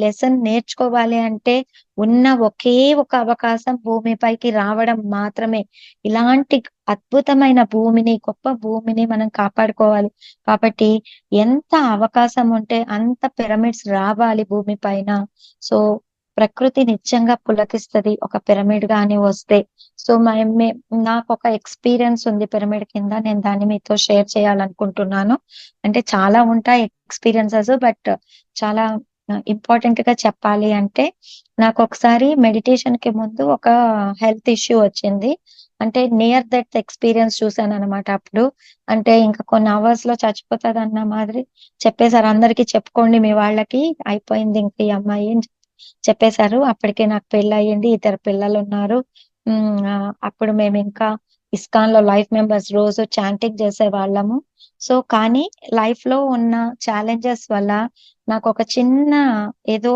లెసన్ నేర్చుకోవాలి అంటే ఉన్న ఒకే ఒక అవకాశం భూమిపైకి రావడం మాత్రమే. ఇలాంటి అద్భుతమైన భూమిని, గొప్ప భూమిని మనం కాపాడుకోవాలి. కాబట్టి ఎంత అవకాశం ఉంటే అంత పిరమిడ్స్ రావాలి భూమి పైన. సో ప్రకృతి నిత్యంగా పులకిస్తది ఒక పిరమిడ్ గాని వస్తే. సో నాకు ఒక ఎక్స్పీరియన్స్ ఉంది పిరమిడ్ కింద. నేను దాన్ని మీతో షేర్ చేయాలనుకుంటున్నాను. అంటే చాలా ఉంటాయి ఎక్స్పీరియన్సెస్, బట్ చాలా ఇంపార్టెంట్ గా చెప్పాలి అంటే నాకు ఒకసారి మెడిటేషన్ కి ముందు ఒక హెల్త్ ఇష్యూ వచ్చింది. అంటే నియర్ దట్ ఎక్స్పీరియన్స్ చూసాను అనమాట. అప్పుడు అంటే ఇంకా కొన్ని అవర్స్ లో చచ్చిపోతుంది అన్న మాదిరి చెప్పేశారు. అందరికి చెప్పుకోండి మీ వాళ్ళకి, అయిపోయింది ఇంక ఈ అమ్మాయి అని చెప్పేశారు. అప్పటికే నాకు పెళ్లి అయ్యింది, 2 పిల్లలు ఉన్నారు. అప్పుడు మేము ఇంకా ఇస్కాన్ లో లైఫ్ మెంబర్స్ రోజు చాంటింగ్ చేసే వాళ్ళము. సో కానీ లైఫ్ లో ఉన్న ఛాలెంజెస్ వల్ల నాకు ఒక చిన్న ఏదో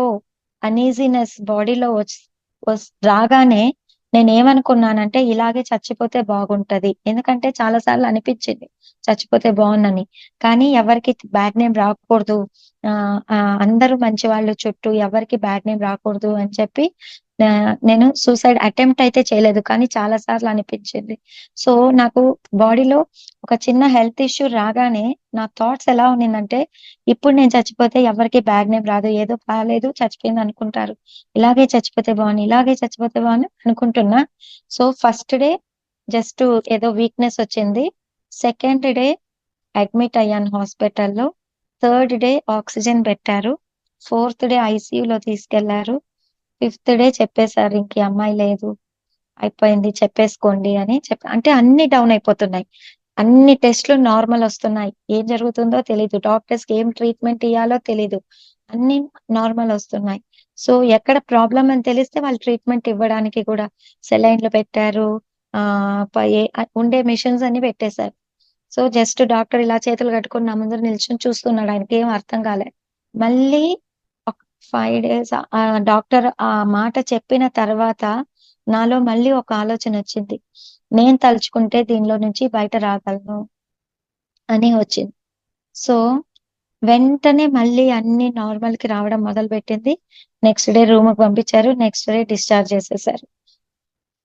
అనీజీనెస్ బాడీలో రాగానే నేను ఏమనుకున్నానంటే ఇలాగే చచ్చిపోతే బాగుంటది. ఎందుకంటే చాలా సార్లు అనిపించింది చచ్చిపోతే బాగుందని. కానీ ఎవరికి బ్యాడ్ నేమ్ రాకూడదు, అందరూ మంచి వాళ్ళు చుట్టూ, ఎవరికి బ్యాడ్ నేమ్ రాకూడదు అని చెప్పి నేను సూసైడ్ అటెంప్ట్ అయితే చేయలేదు, కానీ చాలా సార్లు అనిపించింది. సో నాకు బాడీలో ఒక చిన్న హెల్త్ ఇష్యూ రాగానే నా థాట్స్ ఎలా ఉన్నిందంటే ఇప్పుడు నేను చచ్చిపోతే ఎవరికి బ్యాడ్ నేమ్ రాదు, ఏదో బాగాలేదు చచ్చిపోయింది అనుకుంటారు, ఇలాగే చచ్చిపోతే బాగుంది, ఇలాగే చచ్చిపోతే బాగుంది అనుకుంటున్నా. సో ఫస్ట్ డే జస్ట్ ఏదో వీక్నెస్ వచ్చింది. సెకండ్ డే అడ్మిట్ అయ్యాను హాస్పిటల్లో. థర్డ్ డే ఆక్సిజన్ పెట్టారు. ఫోర్త్ డే ఐసీయూలో తీసుకెళ్లారు. ఫిఫ్త్ డే చెప్పేశారు ఇంక ఈ అమ్మాయి లేదు, అయిపోయింది చెప్పేసుకోండి అని అంటే అన్ని డౌన్ అయిపోతున్నాయి. అన్ని టెస్ట్లు నార్మల్ వస్తున్నాయి. ఏం జరుగుతుందో తెలీదు, డాక్టర్స్ కి ఏం ట్రీట్మెంట్ ఇవ్వాలో తెలీదు, అన్ని నార్మల్ వస్తున్నాయి. సో ఎక్కడ ప్రాబ్లం అని తెలిస్తే వాళ్ళు ట్రీట్మెంట్ ఇవ్వడానికి కూడా సెలైన్లు పెట్టారు, ఉండే మిషన్స్ అన్ని పెట్టేశారు. సో జస్ట్ డాక్టర్ ఇలా చేతులు కట్టుకుని నా ముందర నిల్చొని చూస్తున్నాడు, ఆయనకి ఏం అర్థం కాలే. మళ్ళీ 5 days డాక్టర్ ఆ మాట చెప్పిన తర్వాత నాలో మళ్ళీ ఒక ఆలోచన వచ్చింది, నేను తలుచుకుంటే దీనిలో నుంచి బయట రాగలను అని వచ్చింది. సో వెంటనే మళ్ళీ అన్ని నార్మల్ కి రావడం మొదలు పెట్టింది. నెక్స్ట్ డే రూమ్ కి పంపించారు, నెక్స్ట్ డే డిశ్చార్జ్ చేసేసారు.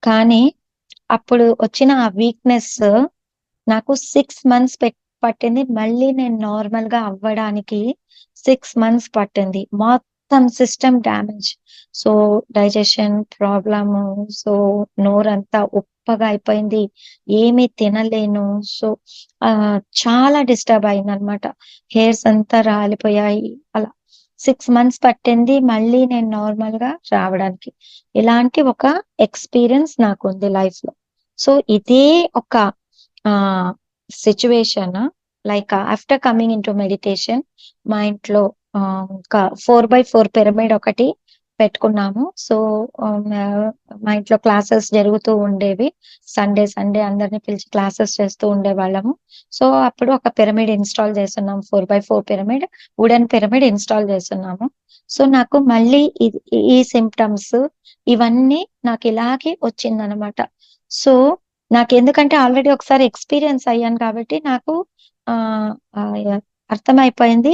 కానీ అప్పుడు వచ్చిన ఆ వీక్నెస్ నాకు 6 months పట్టింది. మళ్ళీ నేను నార్మల్ గా అవ్వడానికి 6 months పట్టింది. మొత్తం system damage. So digestion problem, so నోరంతా ఉప్పగా అయిపోయింది, ఏమీ తినలేను. సో చాలా డిస్టర్బ్ అయింది అనమాట. హెయిర్స్ అంతా రాలిపోయాయి. అలా 6 months పట్టింది మళ్ళీ నేను నార్మల్ గా రావడానికి. ఇలాంటి ఒక ఎక్స్పీరియన్స్ నాకు ఉంది లైఫ్ లో. సో ఇదే ఒక situation like after coming in to meditation మా ఇంట్లో ఒక 4x4 పిరమిడ్ ఒకటి పెట్టుకున్నాము. సో మా ఇంట్లో క్లాసెస్ జరుగుతూ ఉండేవి. సండే అందరిని పిలిచి క్లాసెస్ చేస్తూ ఉండేవాళ్ళము. సో అప్పుడు ఒక పిరమిడ్ ఇన్స్టాల్ చేస్తున్నాం, 4x4 pyramid, wooden pyramid install చేస్తున్నాము. సో నాకు మళ్ళీ ఈ సిమ్టమ్స్ ఇవన్నీ నాకు ఇలాగే వచ్చిందనమాట. సో నాకు ఎందుకంటే ఆల్రెడీ ఒకసారి ఎక్స్పీరియన్స్ అయ్యాను కాబట్టి నాకు అర్థమైపోయింది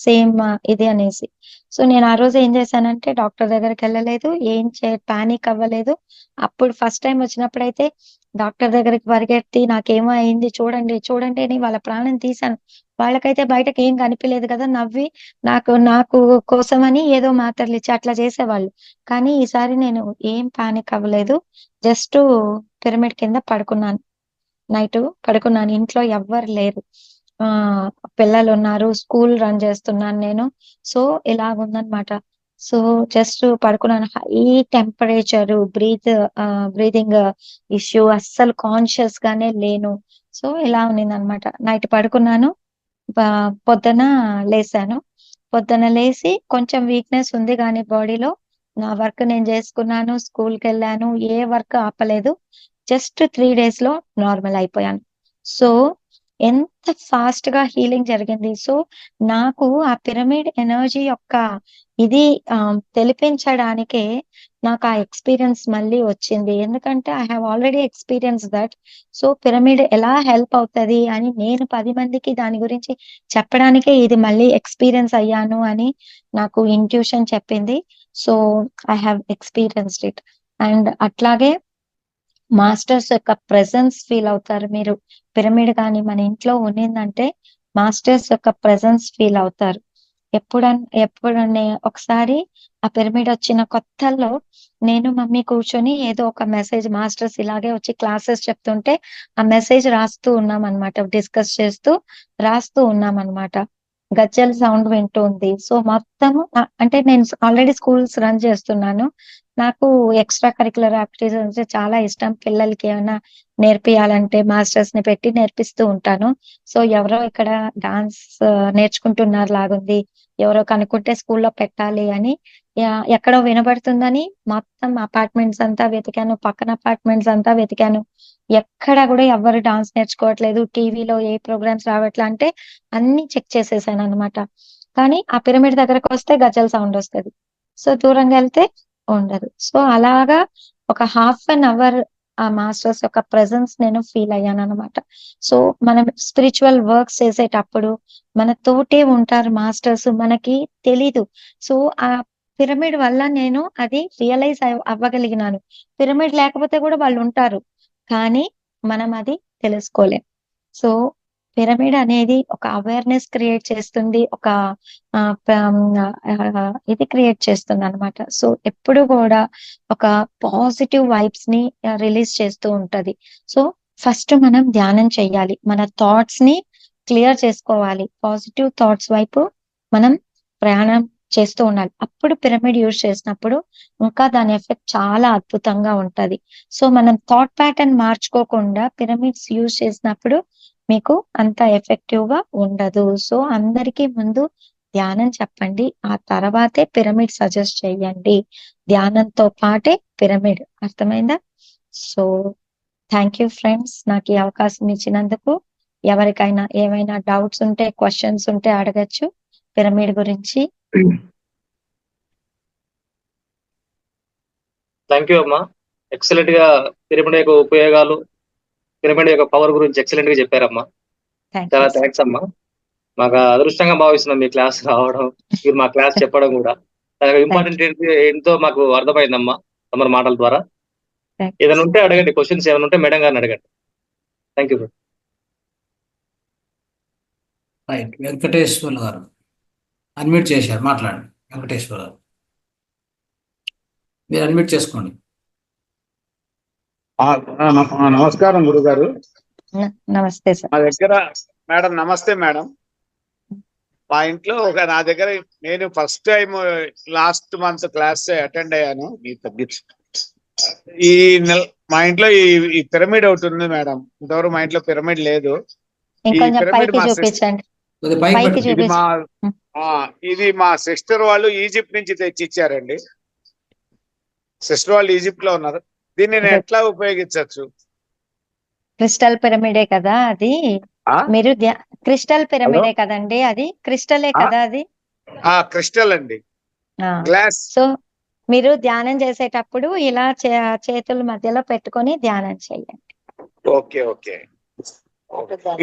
సేమ్ ఇది అనేసి. సో నేను ఆ రోజు ఏం చేశానంటే డాక్టర్ దగ్గరికి వెళ్ళలేదు, పానిక్ అవ్వలేదు. అప్పుడు ఫస్ట్ టైం వచ్చినప్పుడైతే డాక్టర్ దగ్గరికి పరిగెత్తి నాకేమో అయింది చూడండి చూడండి అని వాళ్ళ ప్రాణం తీశాను. వాళ్ళకైతే బయటకి ఏం కనిపించలేదు కదా, నవ్వి నాకు నాకు కోసమని ఏదో మాత్రలు ఇచ్చి అట్లా చేసేవాళ్ళు. కానీ ఈసారి నేను ఏం పానిక్ అవ్వలేదు. జస్ట్ పిరమిడ్ కింద పడుకున్నాను. నైట్ పడుకున్నాను. ఇంట్లో ఎవ్వరు లేరు. పిల్లలు ఉన్నారు, స్కూల్ రన్ చేస్తున్నాను నేను. సో ఇలాగుందనమాట. సో జస్ట్ పడుకున్నాను. హై టెంపరేచర్, బ్రీతింగ్ ఇష్యూ, అస్సలు కాన్షియస్ గానే లేను. సో ఇలా ఉన్నిందనమాట. నైట్ పడుకున్నాను. పొద్దున లేసాను. పొద్దున లేసి కొంచెం వీక్నెస్ ఉంది కానీ బాడీలో, నా వర్క్ నేను చేసుకున్నాను, స్కూల్కి వెళ్ళాను, ఏ వర్క్ ఆపలేదు. జస్ట్ 3 days లో నార్మల్ అయిపోయాను. సో ఎంత ఫాస్ట్ గా హీలింగ్ జరిగింది. సో నాకు ఆ పిరమిడ్ ఎనర్జీ యొక్క ఇది తెలిపించడానికే నాకు ఆ ఎక్స్పీరియన్స్ మళ్ళీ వచ్చింది. ఎందుకంటే I have already experience that. So pyramid ఎలా హెల్ప్ అవుతది అని నేను 10 మందికి దాని గురించి చెప్పడానికే ఇది మళ్ళీ ఎక్స్పీరియన్స్ అయ్యాను అని నాకు ఇంట్యూషన్ చెప్పింది. So I have experienced it. And అట్లాగే మాస్టర్స్ యొక్క ప్రెసెన్స్ ఫీల్ అవుతారు మీరు. పిరమిడ్ కానీ మన ఇంట్లో ఉన్నిందంటే మాస్టర్స్ యొక్క ప్రెసెన్స్ ఫీల్ అవుతారు. ఎప్పుడనే ఒకసారి ఆ పిరమిడ్ వచ్చిన కొత్తల్లో నేను మమ్మీ కూర్చొని ఏదో ఒక మెసేజ్, మాస్టర్స్ ఇలాగే వచ్చి క్లాసెస్ చెప్తుంటే ఆ మెసేజ్ రాస్తూ ఉన్నాం అనమాట. డిస్కస్ చేస్తూ రాస్తూ ఉన్నాం అనమాట. గజ్జల సౌండ్ వింటూ ఉంది. సో మొత్తం అంటే నేను ఆల్రెడీ స్కూల్స్ రన్ చేస్తున్నాను. నాకు ఎక్స్ట్రా కరిక్యులర్ యాక్టివిటీస్ అంటే చాలా ఇష్టం. పిల్లలకి ఏమైనా నేర్పియాలంటే మాస్టర్స్ ని పెట్టి నేర్పిస్తూ ఉంటాను. సో ఎవరో ఇక్కడ డాన్స్ నేర్చుకుంటున్నారు లాగుంది, ఎవరో కనుక్కుంటే స్కూల్లో పెట్టాలి అని ఎక్కడో వినబడుతుందని మొత్తం అపార్ట్మెంట్స్ అంతా వెతికాను, పక్కన అపార్ట్మెంట్స్ అంతా వెతికాను. ఎక్కడ కూడా ఎవరు డాన్స్ నేర్చుకోవట్లేదు, టీవీలో ఏ ప్రోగ్రామ్స్ రావట్లే అంటే అన్ని చెక్ చేసేసాను అనమాట. కానీ ఆ పిరమిడ్ దగ్గరకు వస్తే గజల్ సౌండ్ వస్తుంది. సో దూరంగా వెళ్తే ఉండదు. సో అలాగా ఒక ½ ఆ మాస్టర్స్ యొక్క ప్రెసెన్స్ నేను ఫీల్ అయ్యాను అనమాట. సో మనం స్పిరిచువల్ వర్క్స్ చేసేటప్పుడు మన తోటే ఉంటారు మాస్టర్స్, మనకి తెలీదు. సో ఆ పిరమిడ్ వల్ల నేను అది రియలైజ్ అవ్వగలిగినాను. పిరమిడ్ లేకపోతే కూడా వాళ్ళు ఉంటారు, కానీ మనం అది తెలుసుకోలేం. సో పిరమిడ్ అనేది ఒక అవేర్నెస్ క్రియేట్ చేస్తుంది, ఒక ఇది క్రియేట్ చేస్తుంది అనమాట. సో ఎప్పుడు కూడా ఒక పాజిటివ్ వైబ్స్ ని రిలీజ్ చేస్తూ ఉంటది. సో ఫస్ట్ మనం ధ్యానం చెయ్యాలి, మన థాట్స్ ని క్లియర్ చేసుకోవాలి, పాజిటివ్ థాట్స్ వైపు మనం ప్రయాణం చేస్తూ ఉండాలి. అప్పుడు పిరమిడ్ యూజ్ చేసినప్పుడు ఇంకా దాని ఎఫెక్ట్ చాలా అద్భుతంగా ఉంటది. సో మనం థాట్ ప్యాటర్న్ మార్చుకోకుండా పిరమిడ్స్ యూజ్ చేసినప్పుడు మీకు అంత ఎఫెక్టివ్ గా ఉండదు. సో అందరికీ ముందు ధ్యానం చెప్పండి, ఆ తర్వాతే పిరమిడ్ సజెస్ట్ చేయండి. ధ్యానంతో పాటే పిరమిడ్. అర్థమైందా? సో థ్యాంక్ యూ ఫ్రెండ్స్, నాకు ఈ అవకాశం ఇచ్చినందుకు. ఎవరికైనా ఏమైనా డౌట్స్ ఉంటే, క్వశ్చన్స్ ఉంటే అడగచ్చు పిరమిడ్ గురించి. థ్యాంక్ యూ అమ్మా. ఎక్సలెంట్ గా పిరమిడ్ యొక్క ఉపయోగాలు, పిరమిడ్ యొక్క పవర్ గురించి ఎక్సలెంట్ గా చెప్పారమ్మా. చాలా థ్యాంక్స్ అమ్మా. మాకు అదృష్టంగా భావిస్తున్నాం మీ క్లాస్ రావడం, మీరు మా క్లాస్ చెప్పడం కూడా. ఇంపార్టెంట్ ఏంటో మాకు అర్థమైందమ్మా తమ మాటల ద్వారా. ఏదైనా ఉంటే అడగండి, క్వశ్చన్స్ ఏమైనా ఉంటే మేడం గారిని అడగండి. Thank you. రైట్. వెంకటేశ్వర్ గారు అన్మ్యూట్ చేశారు, మాట్లాడండి. వెంకటేశ్వర్ గారు మీరు అన్మ్యూట్ చేసుకోండి. నమస్కారం గురుగారు. నమస్తే సార్. మా దగ్గర మేడం, నమస్తే మేడం. మా ఇంట్లో నా దగ్గర నేను first time last month class attend అయ్యాను. ఈ నెల మా ఇంట్లో ఈ పిరమిడ్ ఒకటి ఉంది మేడం. ఇంతవరకు మా ఇంట్లో పిరమిడ్ లేదు. ఇది మా సిస్టర్ వాళ్ళు ఈజిప్ట్ నుంచి తెచ్చి ఇచ్చారండి. సిస్టర్ వాళ్ళు ఈజిప్ట్ లో ఉన్నారు. దీన్ని నేను ఎట్లా ఉపయోగించవచ్చు? క్రిస్టల్ పిరమిడే కదా అది. మీరు క్రిస్టల్ పిరమిడే కదండి అది? క్రిస్టలే కదా అది? క్రిస్టల్ అండి, గ్లాస్. సో మీరు ధ్యానం చేసేటప్పుడు ఇలా చేతుల మధ్యలో పెట్టుకొని ధ్యానం చేయండి. Okay okay.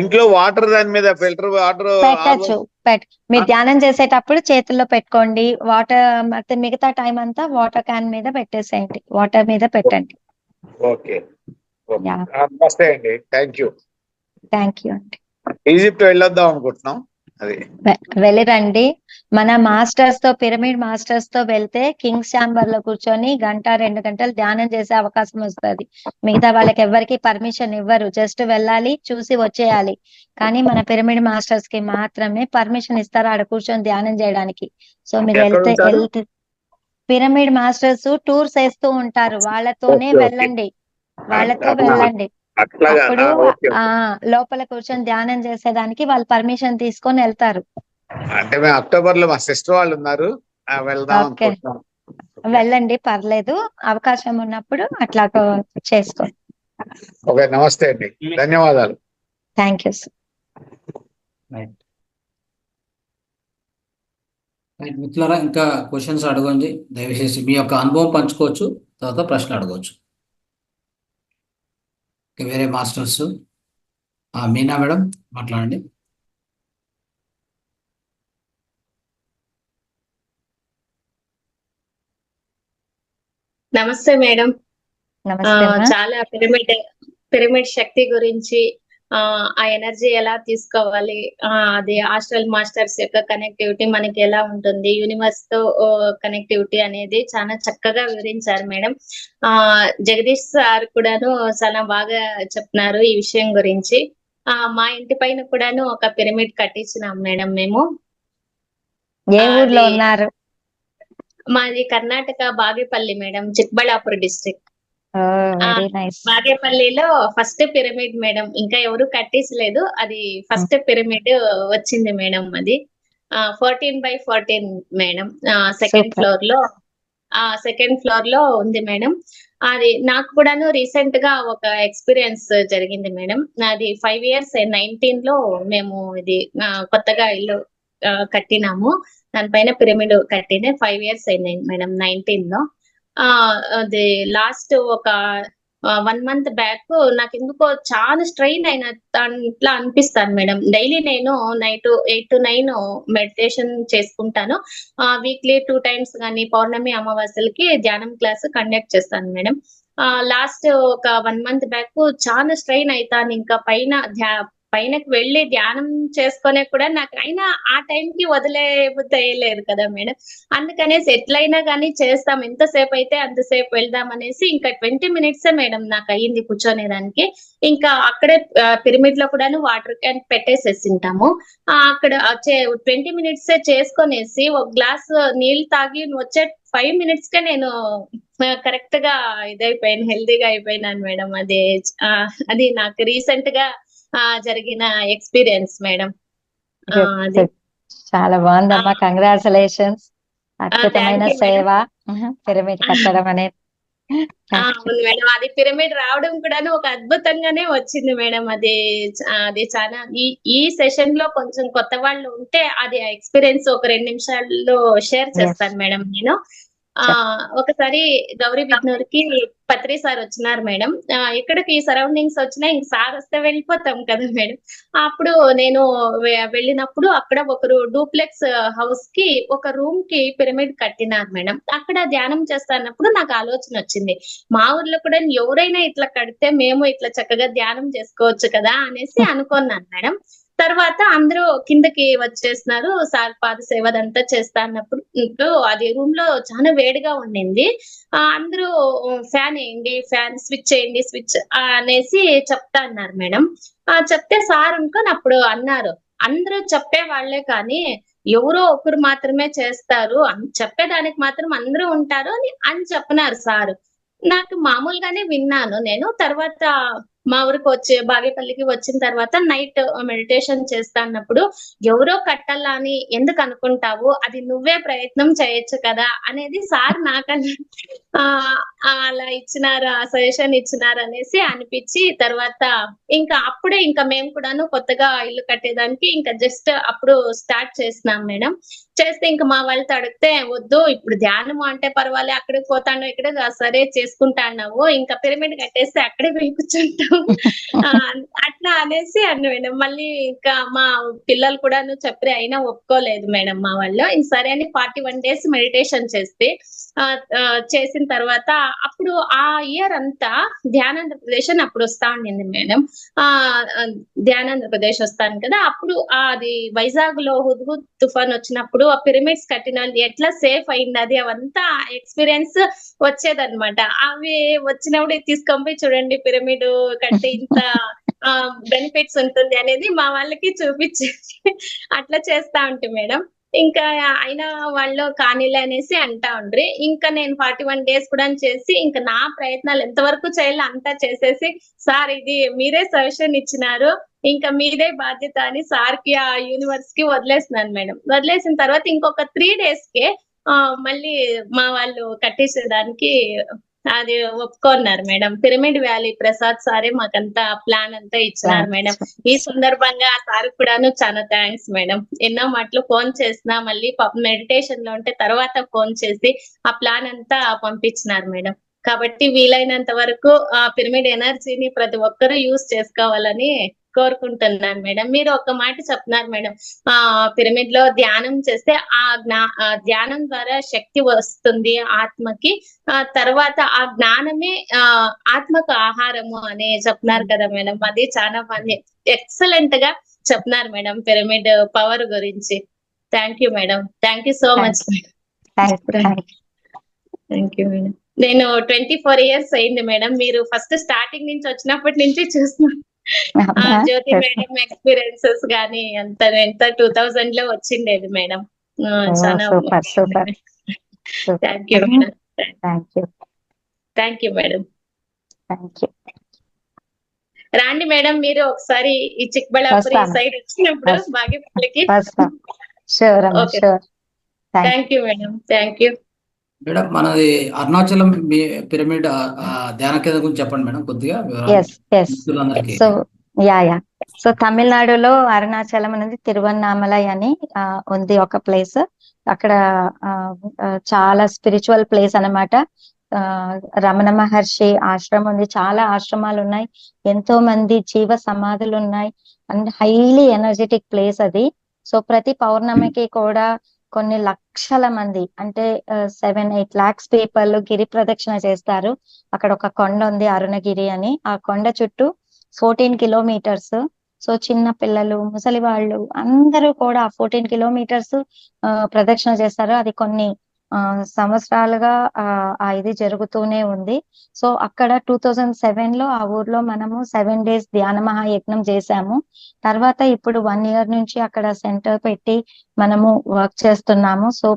ఇంట్లో వాటర్ దాని మీద ఫిల్టర్ వాటర్ పెట్టచ్చు. మీరు ధ్యానం చేసేటప్పుడు చేతుల్లో పెట్టుకోండి. వాటర్ మిగతా టైం అంతా వాటర్ క్యాన్ మీద పెట్టేసేయండి, వాటర్ మీద పెట్టండి. ఓకే. నమస్తే అండి. Thank you. థ్యాంక్ యూ అండి. ఈజిప్ట్ వెళ్ళొద్దాం అనుకుంటున్నాం. అది వెళ్ళిరండి. మన మాస్టర్స్ తో, పిరమిడ్ మాస్టర్స్ తో వెళ్తే కింగ్స్ ఛాంబర్ లో కూర్చొని 1-2 గంటలు ధ్యానం చేసే అవకాశం వస్తుంది. మిగతా వాళ్ళకి ఎవరికి పర్మిషన్ ఇవ్వరు, జస్ట్ వెళ్ళాలి, చూసి వచ్చేయాలి. కానీ మన పిరమిడ్ మాస్టర్స్ కి మాత్రమే పర్మిషన్ ఇస్తారు ఆడ కూర్చొని ధ్యానం చేయడానికి. సో మీరు ఎక్కడ ఉంటారు? వెళ్తే పిరమిడ్ మాస్టర్స్ టూర్స్ వేస్తూ ఉంటారు, వాళ్ళతోనే ఓకే, ఓకే. వెళ్ళండి, వాళ్ళతో అట్లా- వెళ్ళండి. అట్లాగా. అప్పుడు ఓకే, ఓకే. లోపల కూర్చొని ధ్యానం చేసేదానికి వాళ్ళు పర్మిషన్ తీసుకొని వెళ్తారు. అంటే మేము అక్టోబర్ లో మా సిస్టర్ వాళ్ళు ఉన్నారు, వెళ్దాం ఓకే. అనుకుంటున్నాం. వెళ్ళండి, పర్లేదు, అవకాశం ఉన్నప్పుడు అట్లా చేసుకో. ఓకే, నమస్తే అండి, ధన్యవాదాలు. Thank you sir. Right right మిత్రులారా, ఇంకా క్వశ్చన్స్ అడగండి దయచేసి. మీ యొక్క అనుభవం పంచుకోవచ్చు, తర్వాత ప్రశ్న అడగవచ్చు. ఇంకా వేరే మాస్టర్స్, మీనా మేడం మాట్లాడండి. నమస్తే మేడం. నమస్తే అమ్మా. చాలా పిరమిడ్ శక్తి గురించి, ఆ ఎనర్జీ ఎలా తీసుకోవాలి, అది ఆస్ట్రల్ మాస్టర్స్ యొక్క కనెక్టివిటీ మనకి ఎలా ఉంటుంది, యూనివర్స్ తో కనెక్టివిటీ అనేది చాలా చక్కగా వివరించారు మేడం. జగదీష్ సార్ కూడాను చాలా బాగా చెప్తున్నారు ఈ విషయం గురించి. మా ఇంటి పైన కూడాను ఒక పిరమిడ్ కట్టించినాం మేడం మేము. ఏ ఊర్లో ఉన్నారు? మాది Karnataka Bagepalli madam, Chikballapur district. Very nice. బాగేపల్లిలో ఫస్ట్ పిరమిడ్ మేడం, ఇంకా ఎవరు కట్టించలేదు, అది ఫస్ట్ పిరమిడ్ వచ్చింది మేడం. అది 14x14 madam. Second Super. Floor లో ఉంది మేడం. అది నాకు కూడాను రీసెంట్ గా ఒక ఎక్స్పీరియన్స్ జరిగింది మేడం. అది 5 years 19 లో మేము ఇది కొత్తగా ఇల్లు కట్టినాము. దానిపైన పిరమిడ్ కట్టిన 5 years అయింది మేడం 19 లో. అది లాస్ట్ ఒక 1 month బ్యాక్ నాకు ఎందుకో చాలా స్ట్రెయిన్ అయిన ఇట్లా అనిపిస్తాను మేడం. డైలీ నేను నైట్ 8 to 9 మెడిటేషన్ చేసుకుంటాను. వీక్లీ 2 times కానీ పౌర్ణమి అమావాస్యలకి ధ్యానం క్లాస్ కండక్ట్ చేస్తాను మేడం. లాస్ట్ ఒక 1 month బ్యాక్ చాలా స్ట్రెయిన్ అవుతాను. ఇంకా పైనకి వెళ్ళి ధ్యానం చేసుకునే కూడా నాకు అయినా ఆ టైంకి వదిలేయలేదు కదా మేడం. అందుకనేసి ఎట్లయినా కానీ చేస్తాం, ఎంతసేపు అయితే అంతసేపు వెళ్దాం అనేసి ఇంకా 20 minutes మేడం నాకు అయ్యింది కూర్చొనేదానికి. ఇంకా అక్కడే పిరమిడ్ లో కూడాను వాటర్ క్యాన్ పెట్టేసేసింటాము. అక్కడ 20 minutes చేసుకొనేసి ఒక గ్లాస్ నీళ్ళు తాగి వచ్చే 5 minutes కే నేను కరెక్ట్ గా ఇదైపోయాను, హెల్దీగా అయిపోయినాను మేడం. అది నాకు రీసెంట్ గా జరిగిన ఎక్స్పీరియన్స్ మేడం. అది చాలా బాగుందమ్మా, కంగ్రాచులేషన్స్. అద్భుతమైన Thank you, సేవ పిరమిడ్ కట్టడం అనేది. అవును మేడం, అది పిరమిడ్ రావడం కూడాను ఒక అద్భుతంగానే వచ్చింది మేడం. అది చాలా ఈ సెషన్ లో కొంచెం కొత్త వాళ్ళు ఉంటే అది ఎక్స్పీరియన్స్ ఒక 2 నిమిషాల్లో షేర్ చేస్తాను మేడం నేను. ఒకసారి గౌరీ బిద్నూర్ కి పత్రి సార్ వచ్చినారు మేడం. ఇక్కడికి సరౌండింగ్స్ వచ్చినా ఇంక సార్ వస్తే వెళ్ళిపోతాం కదా మేడం. అప్పుడు నేను వెళ్ళినప్పుడు అక్కడ ఒకరు డూప్లెక్స్ హౌస్ కి ఒక రూమ్ కి పిరమిడ్ కట్టినారు మేడం. అక్కడ ధ్యానం చేస్తున్నప్పుడు నాకు ఆలోచన వచ్చింది, మా ఊర్లో కూడా ఎవరైనా ఇట్లా కడితే మేము ఇట్లా చక్కగా ధ్యానం చేసుకోవచ్చు కదా అనేసి అనుకున్నాను మేడం. తర్వాత అందరూ కిందకి వచ్చేసినారు. సార్ పాద సేవ అదంతా చేస్తా అన్నప్పుడు అది రూమ్ లో చాలా వేడిగా ఉండింది. అందరూ ఫ్యాన్ వేయండి, ఫ్యాన్ స్విచ్ చేయండి, స్విచ్ అనేసి చెప్తా అన్నారు మేడం. చెప్తే సార్ అనుకోని అప్పుడు అన్నారు, అందరూ చెప్పే వాళ్ళే కానీ ఎవరో ఒకరు మాత్రమే చేస్తారు, చెప్పేదానికి మాత్రం అందరూ ఉంటారు అని చెప్పినారు సార్. నాకు మామూలుగానే విన్నాను నేను. తర్వాత మా ఊరికి బాగేపల్లికి వచ్చిన తర్వాత నైట్ మెడిటేషన్ చేస్తా అన్నప్పుడు ఎవరో కట్టాలా అని ఎందుకు అనుకుంటావు, అది నువ్వే ప్రయత్నం చేయొచ్చు కదా అనేది సార్ నాకన్నా అలా ఇచ్చినారు, ఆ సజెషన్ ఇచ్చినారు అనేసి అనిపించి తర్వాత అప్పుడే మేము కూడాను కొత్తగా ఇల్లు కట్టేదానికి జస్ట్ అప్పుడు స్టార్ట్ చేసినాం మేడం. చేస్తే మా వాళ్ళతో అడిగితే వద్దు, ఇప్పుడు ధ్యానం అంటే పర్వాలే, అక్కడికి పోతాను, ఇక్కడ సరే చేసుకుంటాన్నావు, ఇంకా పిరమిడ్ కట్టేస్తే అక్కడే పోయి కూర్చుంటావు అట్లా అనేసి మేడం. మళ్ళీ మా పిల్లలు కూడా చెప్పి అయినా ఒప్పుకోలేదు మేడం మా వాళ్ళు. సరే అని 41 days మెడిటేషన్ చేస్తే చేసిన తర్వాత అప్పుడు ఆ ఇయర్ అంతా ధ్యానాంధ్రప్రదేశ్ అని అప్పుడు వస్తా ఉండింది మేడం. ధ్యానాంధ్రప్రదేశ్ వస్తాను కదా, అప్పుడు అది వైజాగ్ లో హుద్హుద్ తుఫాన్ వచ్చినప్పుడు ఆ పిరమిడ్స్ కట్టిన ఎట్లా సేఫ్ అయింది అది అవంతా ఎక్స్పీరియన్స్ వచ్చేదన్నమాట. అవి వచ్చినప్పుడు తీసుకొని పోయి చూడండి పిరమిడ్ కట్టి ఇంత బెనిఫిట్స్ ఉంటుంది అనేది మా వాళ్ళకి చూపించేసి అట్లా చేస్తా ఉంటే మేడం. ఇంకా అయినా వాళ్ళు కానీలే అనేసి అంటా ఉండ్రి. ఇంకా నేను 41 days కూడా చేసి ఇంకా నా ప్రయత్నాలు ఎంతవరకు చేయాలో అంతా చేసేసి, సార్ ఇది మీరే సజెషన్ ఇచ్చినారు, ఇంకా మీదే బాధ్యత అని సార్ కి ఆ యూనివర్స్ కి వదిలేస్తున్నాను మేడం. వదిలేసిన తర్వాత ఇంకొక 3 days కే మళ్ళీ మా వాళ్ళు కట్టేసేదానికి అది ఒప్పుకున్నారు మేడం. పిరమిడ్ వ్యాలీ ప్రసాద్ సారే మాకంతా ప్లాన్ అంతా ఇచ్చినారు మేడం. ఈ సందర్భంగా ఆ సార్ కూడాను చాలా థ్యాంక్స్ మేడం. ఎన్నో మాటలు ఫోన్ చేసినా మళ్ళీ మెడిటేషన్ లో ఉంటే తర్వాత ఫోన్ చేసి ఆ ప్లాన్ అంతా పంపించినారు మేడం. కాబట్టి వీలైనంత వరకు ఆ పిరమిడ్ ఎనర్జీని ప్రతి ఒక్కరూ యూజ్ చేసుకోవాలని కోరుకుంటున్నాను మేడం. మీరు ఒక మాట చెప్తున్నారు మేడం, పిరమిడ్ లో ధ్యానం చేస్తే ఆ ధ్యానం ద్వారా శక్తి వస్తుంది ఆత్మకి, తర్వాత ఆ జ్ఞానమే ఆత్మకు ఆహారము అని చెప్తున్నారు కదా మేడం. అది చాలా మంది ఎక్సలెంట్ గా చెప్తున్నారు మేడం పిరమిడ్ పవర్ గురించి. Thank you madam. Thank you so much madam. Thank you madam. నేను 24 years అయింది మేడం. మీరు ఫస్ట్ స్టార్టింగ్ నుంచి వచ్చినప్పటి నుంచి చూస్తున్నాను. జ్యోతి మేడం ఎక్స్పీరియన్సెస్ గానీ ఎంత 2000 లో వచ్చిండేది మేడం. చాలా super. Thank you madam. Thank you. Thank you madam. Thank you. రాండి మేడం, మీరు ఒకసారి ఈ చిక్బళ్ళాపురం ఈ సైడ్ వచ్చినప్పుడు బాగేపల్లికి. Thank you madam. Thank you madam. మనది అరుణాచలం పిరమిడ్ ధ్యాన కేంద్రం గురించి చెప్పండి మేడం కొద్దిగా మిత్రులందరికీ. సో తమిళనాడులో అరుణాచలం అనేది తిరువన్నామలై అని ఉంది ఒక ప్లేస్. అక్కడ చాలా స్పిరిచువల్ ప్లేస్ అన్నమాట. రమణ మహర్షి ఆశ్రమం ఉంది, చాలా ఆశ్రమాలు ఉన్నాయి, ఎంతో మంది జీవ సమాధులు ఉన్నాయి, అండ్ హైలీ ఎనర్జెటిక్ ప్లేస్ అది. సో ప్రతి పౌర్ణమికి కూడా కొన్ని లక్షల మంది అంటే 7-8 lakhs పీపుల్ గిరి ప్రదక్షిణ చేస్తారు. అక్కడ ఒక కొండ ఉంది అరుణగిరి అని, ఆ కొండ చుట్టూ 14 kilometers. సో చిన్న పిల్లలు ముసలి వాళ్ళు అందరూ కూడా 14 kilometers ప్రదక్షిణ చేస్తారు. అది కొన్ని సంవత్సరాలుగా ఇది జరుగుతూనే ఉంది. సో అక్కడ 2007 లో ఆ ఊర్లో మనము 7 days ధ్యాన మహాయజ్ఞం చేశాము. తర్వాత ఇప్పుడు 1 year నుంచి అక్కడ సెంటర్ పెట్టి మనము వర్క్ చేస్తున్నాము. సో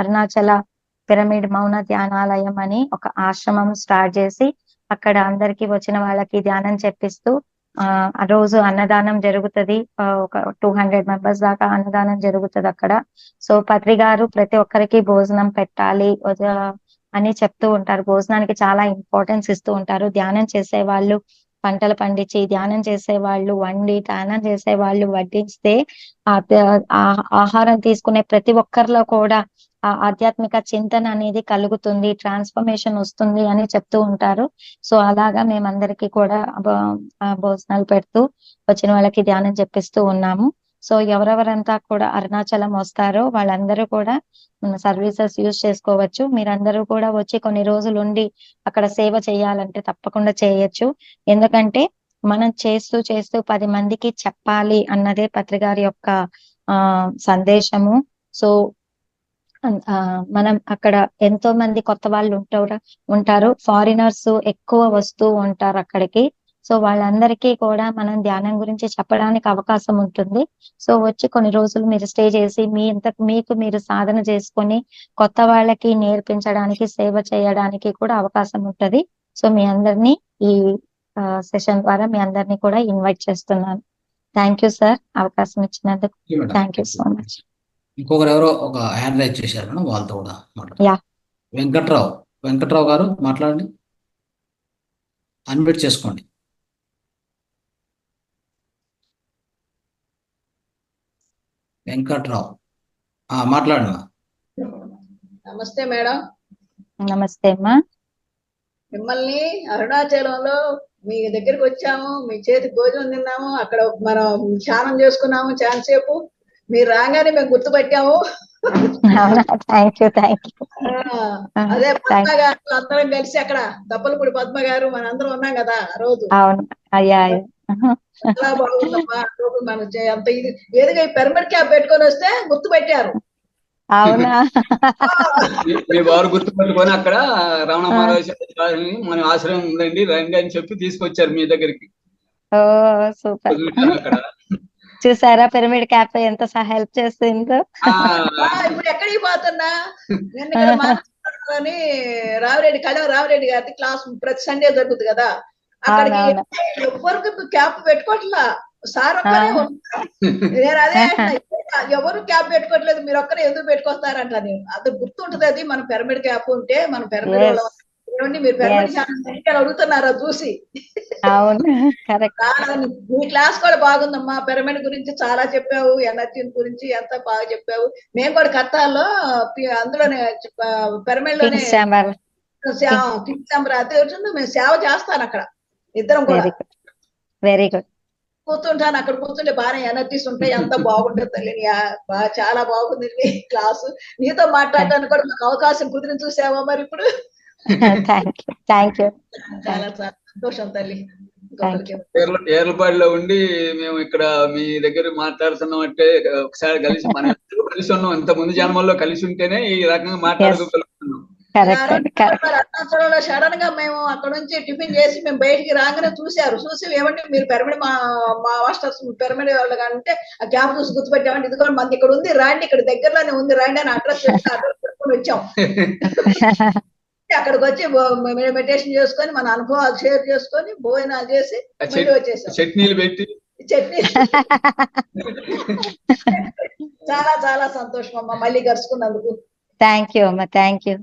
అరుణాచల పిరమిడ్ మౌన ధ్యానాలయం అని ఒక ఆశ్రమం స్టార్ట్ చేసి అక్కడ అందరికి వచ్చిన వాళ్ళకి ధ్యానం చెప్పిస్తూ ఆ రోజు అన్నదానం జరుగుతుంది. ఒక 200 members దాకా అన్నదానం జరుగుతుంది అక్కడ. సో పత్రి గారు ప్రతి ఒక్కరికి భోజనం పెట్టాలి అని చెప్తూ ఉంటారు. భోజనానికి చాలా ఇంపార్టెన్స్ ఇస్తూ ఉంటారు. ధ్యానం చేసే వాళ్ళు పంటలు పండించి, ధ్యానం చేసే వాళ్ళు వండి, ధ్యానం చేసే వాళ్ళు వడ్డిస్తే ఆ ఆహారం తీసుకునే ప్రతి ఒక్కరిలో కూడా ఆ ఆధ్యాత్మిక చింతన అనేది కలుగుతుంది, ట్రాన్స్ఫర్మేషన్ వస్తుంది అని చెప్తూ ఉంటారు. సో అలాగా మేమందరికీ కూడా భోజనాలు పెడుతూ వచ్చిన వాళ్ళకి ధ్యానం చెప్పిస్తూ ఉన్నాము. సో ఎవరెవరంతా కూడా అరుణాచలం వస్తారో వాళ్ళందరూ కూడా సర్వీసెస్ యూజ్ చేసుకోవచ్చు. మీరందరూ కూడా వచ్చి కొన్ని రోజులు ఉండి అక్కడ సేవ చేయాలంటే తప్పకుండా చేయొచ్చు. ఎందుకంటే మనం చేస్తూ 10 మందికి చెప్పాలి అన్నదే పత్రి గారి యొక్క సందేశము. సో మనం అక్కడ ఎంతో మంది కొత్త వాళ్ళు ఉంటారు, ఫారినర్స్ ఎక్కువ వస్తూ ఉంటారు అక్కడికి. సో వాళ్ళందరికీ కూడా మనం ధ్యానం గురించి చెప్పడానికి అవకాశం ఉంటుంది. సో వచ్చి కొన్ని రోజులు మీరు స్టే చేసి మీకు మీరు సాధన చేసుకొని కొత్త వాళ్ళకి నేర్పించడానికి, సేవ చేయడానికి కూడా అవకాశం ఉంటది. సో మీ అందరినీ ఈ సెషన్ ద్వారా మీ అందరినీ కూడా ఇన్వైట్ చేస్తున్నాను. థ్యాంక్ యూ సార్, అవకాశం ఇచ్చినందుకు. Thank you so much. ఇంకొకరు ఎవరో ఒక హ్యాండ్ రైజ్ చేశారు మేడం, వాళ్ళతో కూడా మాట్లాడారు. వెంకట్రావు గారు మాట్లాడండి, అన్మ్యూట్ చేసుకోండి. వెంకట్రావు మాట్లాడండి. నమస్తే మేడం. నమస్తే అమ్మా. మిమ్మల్ని అరుణాచలంలో మీ దగ్గరికి వచ్చాము, మీ చేతి భోజనం తిన్నాము, అక్కడ మనం ధ్యానం చేసుకున్నాము చాలాసేపు. మీరు రాగానే మేము గుర్తుపట్టాము. అవునా, థ్యాంక్ యూ. అదే పద్మ గారు అందరం కలిసి అక్కడ దప్పలపూడి పద్మ గారు మనందరం ఉన్నాం కదా ఆ రోజు. అవును, అయ్యా. చాలా బాగుందమ్మా. ఆ రోజు మనం అంత ఇది ఏదిగా ఈ పిరమిడ్ క్యాప్ పెట్టుకొని వస్తే గుర్తు పెట్టారు. అవునా, మీ వారు గుర్తుపెట్టుకొని అక్కడ రమణ మహర్షి మన ఆశ్రయం ఉందండి రండి అని చెప్పి తీసుకొచ్చారు మీ దగ్గరికి. ఓ సూపర్. చూశాను అక్కడ. చూసారా పిరమిడ్ క్యాఫ్ ఎంత హెల్ప్ చేస్తుందో. ఇప్పుడు ఎక్కడికి పోతున్నా నేను ఇక్కడ మాట్లాడుతున్నాని రావిరెడ్డి రావిరెడ్డి గారి క్లాస్ ప్రతి సండే జరుగుతుంది కదా, అక్కడికి ఎవరికి క్యాప్ పెట్టుకోవట్లా, సార్ ఒక్కరే ఉంటారు. నేను అదే ఎవరు క్యాప్ పెట్టుకోవట్లేదు, మీరు ఒక్కరే ఎందుకు పెట్టుకొస్తారంట. నేను అది గుర్తుంటది, అది మన పిరమిడ్ క్యాప్ ఉంటే మన పిరమిడ్ మీరు పిరమిడ్ అడుగుతున్నారా చూసి. అవును, కరెక్ట్. మీ క్లాస్ కూడా బాగుందమ్మా, పిరమిడ్ గురించి చాలా చెప్పావు, ఎనర్జీ గురించి ఎంత బాగా చెప్పావు. మేము కూడా కత్తాల్లో అందులోనే పిరమిడ్ లోనే మేము సేవ చేస్తాను అక్కడ, ఇద్దరం కూడా. Very good. కూర్చుంటాను అక్కడ, కూర్చుంటే బాగా ఎనర్జీస్ ఉంటాయి, అంత బాగుంటుంది తల్లి. చాలా బాగుంది నీ క్లాసు. నీతో మాట్లాడటానికి కూడా మాకు అవకాశం కుదిరి చూసావా మరి ఇప్పుడు. Thank you. చాలా చాలా సంతోషం తల్లి. ఏర్లపాడులో ఉండి మేము ఇక్కడ మీ దగ్గర మాట్లాడుతున్నాం అంటే ఒకసారి కలిసి మనం కలిసి ఉన్నాం, ఇంత ముందు జన్మల్లో కలిసి ఉంటేనే ఈ రకంగా మాట్లాడుకోగలుగుతున్నాం. అరుణాచలంలో సడన్ గా మేము అక్కడ నుంచి టిఫిన్ చేసి మేము బయటికి రాగానే చూసారు. చూసి ఏమంటే మీరు పిరమిడ్ మా మాస్టర్స్ పిరమిడ్ వాళ్ళు అంటే ఆ క్యాప్ చూసి గుర్తుపెట్టామంటే ఇది కూడా మనకి ఇక్కడ ఉంది రండి, ఇక్కడ దగ్గరలోనే ఉంది రండి అని అడ్రస్ పెట్టుకుని వచ్చాం. అక్కడికి వచ్చి మెడిటేషన్ చేసుకొని మన అనుభవాలు షేర్ చేసుకొని భోజనాలు చేసి వచ్చేసాం. చట్నీలు పెట్టి చాలా చాలా సంతోషం అమ్మా మళ్ళీ కలుసుకున్నందుకు. థ్యాంక్ యూ అమ్మా, థ్యాంక్ యూ.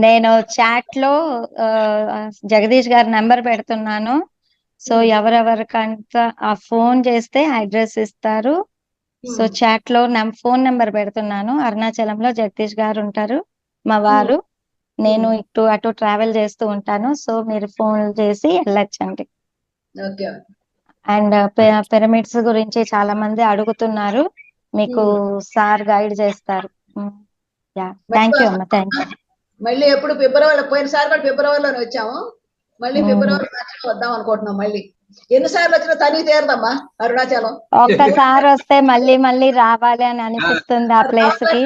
నేను చాట్ లో జగదీష్ గారి నెంబర్ పెడుతున్నాను. సో ఎవరెవరికంత ఆ ఫోన్ చేస్తే అడ్రస్ ఇస్తారు. సో చాట్ లో ఫోన్ నెంబర్ పెడుతున్నాను. అరుణాచలంలో జగదీష్ గారు ఉంటారు, మా వారు. నేను ఇటు అటు ట్రావెల్ చేస్తూ ఉంటాను. సో మీరు ఫోన్ చేసి వెళ్ళొచ్చండి. అండ్ పిరమిడ్స్ గురించి చాలా మంది అడుగుతున్నారు, మీకు సార్ గైడ్ చేస్తారు. థ్యాంక్ యూ అమ్మా, థ్యాంక్ యూ. మళ్ళీ ఎప్పుడు ఫిబ్రవరి, పోయినసారి కూడా ఫిబ్రవరిలోనే వచ్చాము, మళ్ళీ ఫిబ్రవరి వద్దాం అనుకుంటున్నాం. మళ్ళీ ఎన్నిసార్లు వచ్చినా తనివి తీరదమ్మా అరుణాచలం. ఒక్కసారి వస్తే మళ్ళీ మళ్ళీ రావాలి అని అనిపిస్తుంది ఆ ప్లేస్ కి.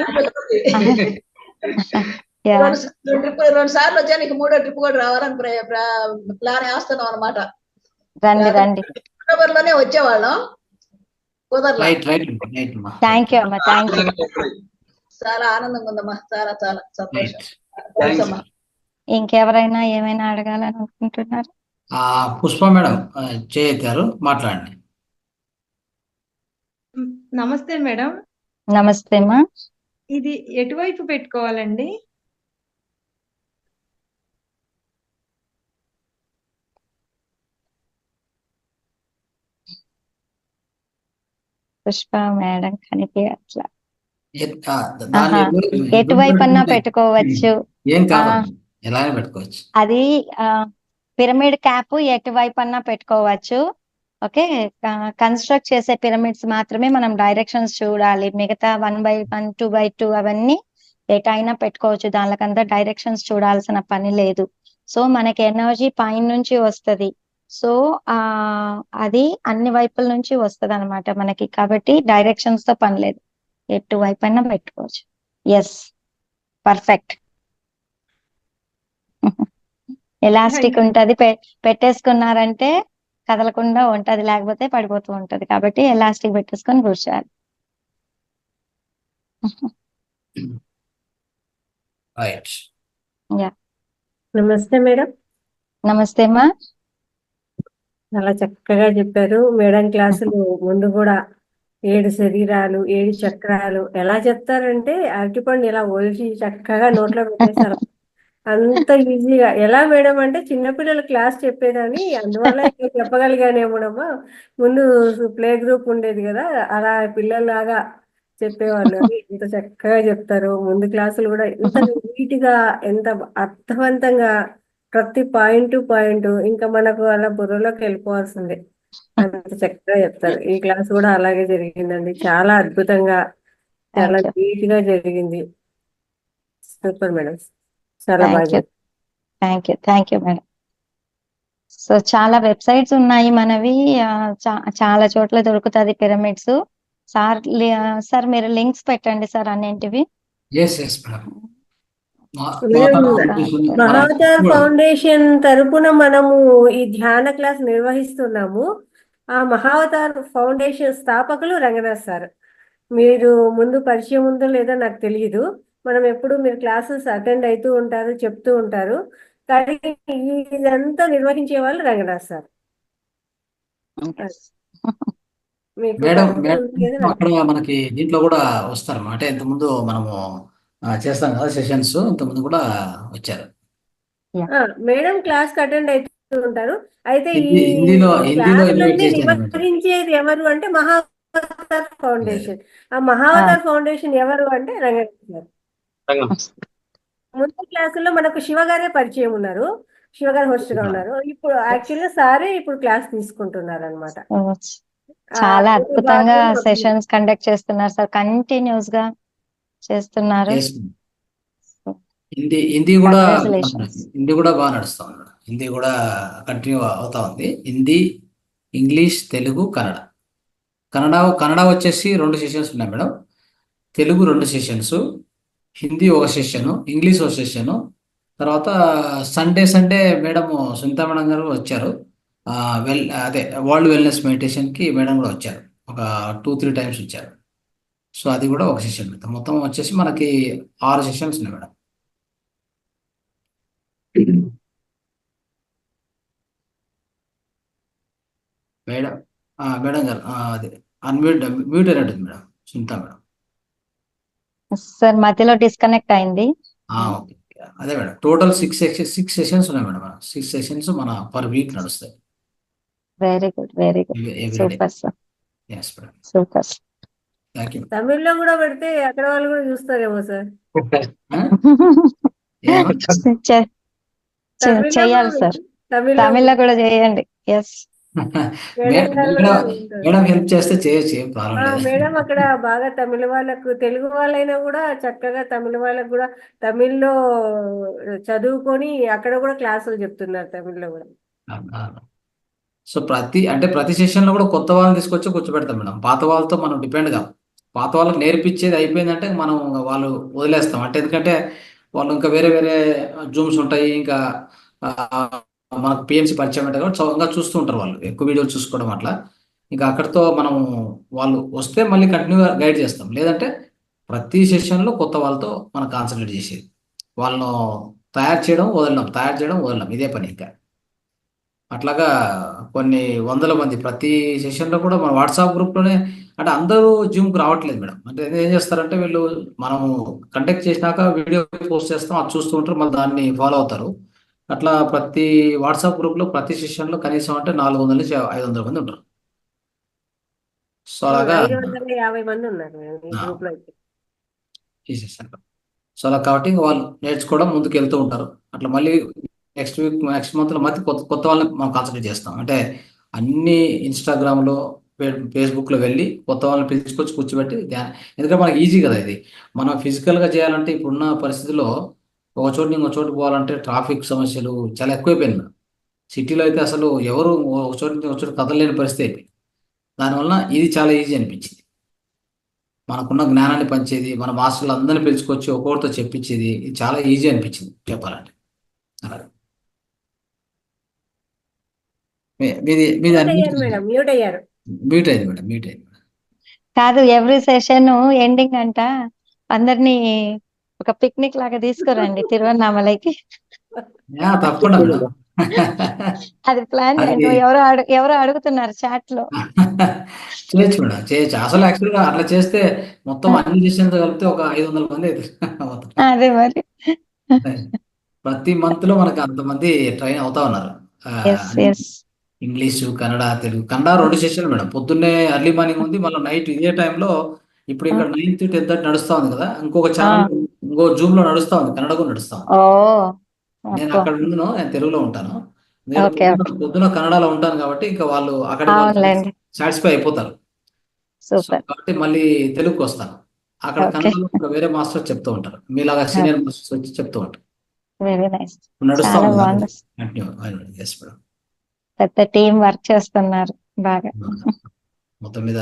రెండు సార్లు వచ్చా, నీకు మూడో ట్రిప్ కూడా రావాలని ప్లాన్ వేస్తున్నాం అనమాట. రండి రండి. ఫిబ్రవరిలోనే వచ్చేవాళ్ళం, థ్యాంక్ యూ అమ్మా, థ్యాంక్ యూ. చాలా ఆనందంగా ఉందమ్మా, చాలా చాలా సంతోషం. ఇంకెవరైనా ఏమైనా అడగాలని అనుకుంటున్నారు? పుష్ప మేడం చేయతారు, మాట్లాడండి. నమస్తే మేడం. నమస్తే అమ్మా. ఇది ఎటువైపు పెట్టుకోవాలండి? పుష్ప మేడం కనిపించట్లా. ఎటువైపు అన్నా పెట్టుకోవచ్చు, ఏం కాదు, ఎలానే పెట్టుకోవచ్చు. అది పిరమిడ్ క్యాప్ ఎటువైపు అన్నా పెట్టుకోవచ్చు. ఓకే, కన్స్ట్రక్ట్ చేసే పిరమిడ్స్ మాత్రమే మనం డైరెక్షన్స్ చూడాలి. మిగతా 1/1 2/2 అవన్నీ ఎటైనా పెట్టుకోవచ్చు, దానికంతా డైరెక్షన్స్ చూడాల్సిన పని లేదు. సో మనకి ఎనర్జీ పైన నుంచి వస్తుంది. సో అది అన్ని వైపుల నుంచి వస్తుంది అనమాట మనకి, కాబట్టి డైరెక్షన్స్ తో పని లేదు, ఎటువైపు అయినా పెట్టుకోవచ్చు. Yes, perfect. ఎలాస్టిక్ ఉంటది, పెట్టేసుకున్నారంటే కదలకుండా ఉంటది, లేకపోతే పడిపోతూ ఉంటది. కాబట్టి ఎలాస్టిక్ పెట్టేసుకొని కూర్చోాలి. నమస్తే మేడం. నమస్తే అమ్మా. చాలా చక్కగా చెప్పారు మేడం. క్లాసులు ముందు కూడా 7 శరీరాలు 7 చక్రాలు ఎలా చెప్తారంటే అరటిపండు ఇలా ఒలిచి చక్కగా నోట్లో పెట్టేశారు, అంత ఈజీగా. ఎలా మేడం అంటే చిన్నపిల్లల క్లాస్ చెప్పేదని, అందువల్ల ఇంకా చెప్పగలిగానేమోనమ్మా. ముందు ప్లే గ్రూప్ ఉండేది కదా, అలా పిల్లల్లాగా చెప్పేవాళ్ళు. ఇంత చక్కగా చెప్తారు. ముందు క్లాసులు కూడా ఎంత నీట్గా, ఎంత అర్థవంతంగా, ప్రతి పాయింట్ ఇంకా మనకు అలా బుర్రలోకి వెళ్ళిపోవాల్సిందే, అంత చక్కగా చెప్తారు. ఈ క్లాస్ కూడా అలాగే జరిగిందండి, చాలా అద్భుతంగా. చాలా థ్యాంక్ యూ నీట్ గా జరిగింది. సూపర్ మేడం, చాలా థ్యాంక్ బాగా you thank you madam. So చాలా వెబ్సైట్స్ ఉన్నాయి మనవి, చాలా చోట్ల దొరుకుతుంది పిరమిడ్స్. సార్ మీరు లింక్స్ పెట్టండి సార్ అన్నింటివి. Yes madam. మేడం, మన మహావతార్ ఫౌండేషన్ తరపున మనము ఈ ధ్యాన క్లాస్ నిర్వహిస్తున్నాము. ఆ మహావతార్ ఫౌండేషన్ స్థాపకులు రంగనాథ్ సార్. మీరు ముందు పరిచయం ఉందో లేదో నాకు తెలియదు. మనం ఎప్పుడు మీరు క్లాసెస్ అటెండ్ అవుతూ ఉంటారు, చెప్తూ ఉంటారు, కానీ ఇదంతా నిర్వహించే వాళ్ళు రంగనాథ్ సార్. మీకు మేడం పరిచయం ఉంది లేదా నాకు అక్కడ మనకి దీంట్లో కూడా వస్తారు అంటే ఇంతకుముందు మనము చేస్తాం కదా సెషన్స్, ఇంతకుముందు కూడా వచ్చారు. మేడం క్లాస్ కి అటెండ్ అవుతూ ఉంటారు. అయితే ఈ హిందీలో క్లాసులన్నీ ఇన్వైట్ చేశాను మేడం. నిర్వహించేది ఎవరు అంటే మహావతార్ ఫౌండేషన్. ఆ మహావతార్ ఫౌండేషన్ ఎవరు అంటే రంగనాథ్ సార్. ముందు క్లాసుల్లో మనకు శివ గారే పరిచయం ఉన్నారు, శివ గారు హోస్ట్ గా ఉన్నారు. ఇప్పుడు యాక్చువల్గా సారే ఇప్పుడు క్లాస్ తీసుకుంటున్నారు అనమాట. చాలా అద్భుతంగా సెషన్స్ కండక్ట్ చేస్తున్నారు సార్, కంటిన్యూస్ గా చేస్తున్నారు. Yes, ma'am. హిందీ కూడా Congratulations. హిందీ కూడా బాగా నడుస్తా ఉంది మేడం. హిందీ కూడా కంటిన్యూ అవుతా ఉంది. హిందీ, ఇంగ్లీష్, తెలుగు, కన్నడ వచ్చేసి 2 సెషన్స్ ఉన్నాయి madam. Telugu 2 sessions, Hindi 1 session, English 1 session. తర్వాత సండే మేడం సునీత మేడం గారు వచ్చారు. అదే వరల్డ్ వెల్నెస్ మెడిటేషన్కి మేడం కూడా వచ్చారు. ఒక 2-3 టైమ్స్ వచ్చారు. సో అది కూడా 1 సెషన్. మొత్తం వచ్చేసి మనకి 6 సెషన్స్ ఉన్నాయి మేడం. మేడం మేడం గారు అదే మ్యూట్ అయినట్టుంది మేడం, సునీత మేడం. సార్ మధ్యలో డిస్కనెక్ట్ అయింది. ఓకే, అదే మేడం. టోటల్ 6 సెషన్స్ ఉన్నాయి మేడం. 6 సెషన్స్ మన పర్ వీక్ నడుస్తాయి. Very good every day. Super sir, yes madam. Super. Thank you. తమిళ్లో కూడా పెడితే అక్కడ వాళ్ళు కూడా చూస్తారేమో సార్. తమిళ్లో చేయాలి కూడా సార్, తమిళ్లో తమిళ్లో కూడా చేయండి. ఎస్ మేడం గారు కూడా ఉంటారు. మేడం హెల్ప్ చేస్తే చేయొచ్చు, ఏం ప్రాబ్లం లేదు. మేడం అక్కడ బాగా తమిళ వాళ్ళకు, తెలుగు వాళ్ళైనా కూడా చక్కగా తమిళ వాళ్ళకు కూడా తమిళ్లో చదువుకొని అక్కడ కూడా క్లాసులు చెప్తున్నారు తమిళ్లో కూడా. సో ప్రతి సెషన్ లో కూడా కొత్త వాళ్ళని తీసుకొచ్చి కూర్చోబెడతాం మేడం. పాత వాళ్ళతో మనం డిపెండ్ కాం. పాత వాళ్ళకి నేర్పించేది అయిపోయిందంటే మనం వాళ్ళు వదిలేస్తాం. అంటే ఎందుకంటే వాళ్ళు ఇంకా వేరే జూమ్స్ ఉంటాయి, ఇంకా మనకు పిఎంసి పరిచయం అంటే కూడా ఇంకా చూస్తూ ఉంటారు వాళ్ళు, ఎక్కువ వీడియోలు చూసుకోవడం అట్లా. ఇంకా అక్కడితో మనం వాళ్ళు వస్తే మళ్ళీ కంటిన్యూగా గైడ్ చేస్తాం. లేదంటే ప్రతి సెషన్లో కొత్త వాళ్ళతో మనం కాన్సన్ట్రేట్ చేసేది, వాళ్ళను తయారు చేయడం వదలడం ఇదే పని. ఇంకా అట్లాగా కొన్ని వందల మంది ప్రతి సెషన్లో కూడా మన వాట్సాప్ గ్రూప్లోనే. అంటే అందరూ జూమ్కి రావట్లేదు మేడం. అంటే ఏం చేస్తారంటే వీళ్ళు మనము కండక్ట్ చేసినాక వీడియో పోస్ట్ చేస్తాం, అది చూస్తూ ఉంటారు, మళ్ళీ దాన్ని ఫాలో అవుతారు. అట్లా ప్రతి వాట్సాప్ గ్రూప్లో ప్రతి సెషన్లో కనీసం అంటే 400 నుంచి 500 మంది ఉంటారు. సో అలాగా 550 మంది ఉన్నారు ఈ గ్రూప్ లో అయితే. చేసేసారు. సో అలా కాబట్టి వాళ్ళు నేర్చుకోవడం ముందుకు వెళ్తూ ఉంటారు. అట్లా మళ్ళీ నెక్స్ట్ మంత్లో మళ్ళీ కొత్త వాళ్ళని మనం కాన్సన్ట్రేట్ చేస్తాం. అంటే అన్ని ఇన్స్టాగ్రామ్లో, ఫేస్బుక్లో వెళ్ళి కొత్త వాళ్ళని పిలుచుకొచ్చి కూర్చోబెట్టి ఎందుకంటే మనకి ఈజీ కదా ఇది. మనం ఫిజికల్గా చేయాలంటే ఇప్పుడున్న పరిస్థితుల్లో ఒక చోటు ఇంకో చోటు పోవాలంటే ట్రాఫిక్ సమస్యలు చాలా ఎక్కువైపోయింది. సిటీలో అయితే అసలు ఎవరు ఒక చోటు నుంచి ఒక చోటు కదలలేని పరిస్థితి అయిపోయింది. దానివల్ల ఇది చాలా ఈజీ అనిపించింది. మనకున్న జ్ఞానాన్ని పంచేది, మన మాస్టర్లు అందరినీ పిలుచుకొచ్చి ఒక్కొక్కరితో చెప్పించేది, ఇది చాలా ఈజీ అనిపించింది చెప్పాలంటే. అలాగే మ్యూట్ అయ్యారు. మ్యూట్ అయింది మేడం. కాదు, ఎవ్రీ సెషన్ ఎండింగ్ అంట అందరినీ ఒక పిక్నిక్ లాగా తీసుకురండి తిరువన్నామలైకి. తప్పకుండా మేడం. అది ప్లాన్ చేయండి. ఎవరో అడుగుతున్నారు చాట్ లో. చేయొచ్చు మేడం, చేయొచ్చు. అసలు యాక్చువల్గా అట్లా చేస్తే మొత్తం అన్ని సెషన్స్ కలిపితే ఒక 500 మంది అవుతారు. అదే మరి ప్రతి మంత్ లో మనకు అంతమంది ట్రైన్ అవుతా ఉన్నారు. ఇంగ్లీషు, కన్నడ, తెలుగు. కన్నడ 2 సెషన్లు మేడం. పొద్దున్నే ఎర్లీ మార్నింగ్ ఉంది, మళ్ళీ నైట్ ఇదే టైంలో. ఇప్పుడు ఇక్కడ 9th, 10th నడుస్తా ఉంది కదా, ఇంకొక ఛానల్ ఇంకో జూమ్ లో నడుస్తా ఉంది, కన్నడ కూడా నడుస్తా ఉంది. నేను అక్కడ ఉన్నాను, నేను తెలుగులో ఉంటాను. నేను పొద్దున కన్నడలో ఉంటాను కాబట్టి ఇంకా వాళ్ళు అక్కడ సాటిస్ఫై అయిపోతారు. కాబట్టి మళ్ళీ తెలుగుకి వస్తాను. అక్కడ ఓకే. కన్నడలో వేరే మాస్టర్ చెప్తూ ఉంటారు, మీలాగా సీనియర్ మాస్టర్స్ వచ్చి చెప్తూ ఉంటారు. Very nice. నడుస్తా చాలా ఉంది బాగుంది. కంటిన్యూ. Yes madam. పెద్ద టీం వర్క్ చేస్తున్నారు బాగా. మొత్తం మీద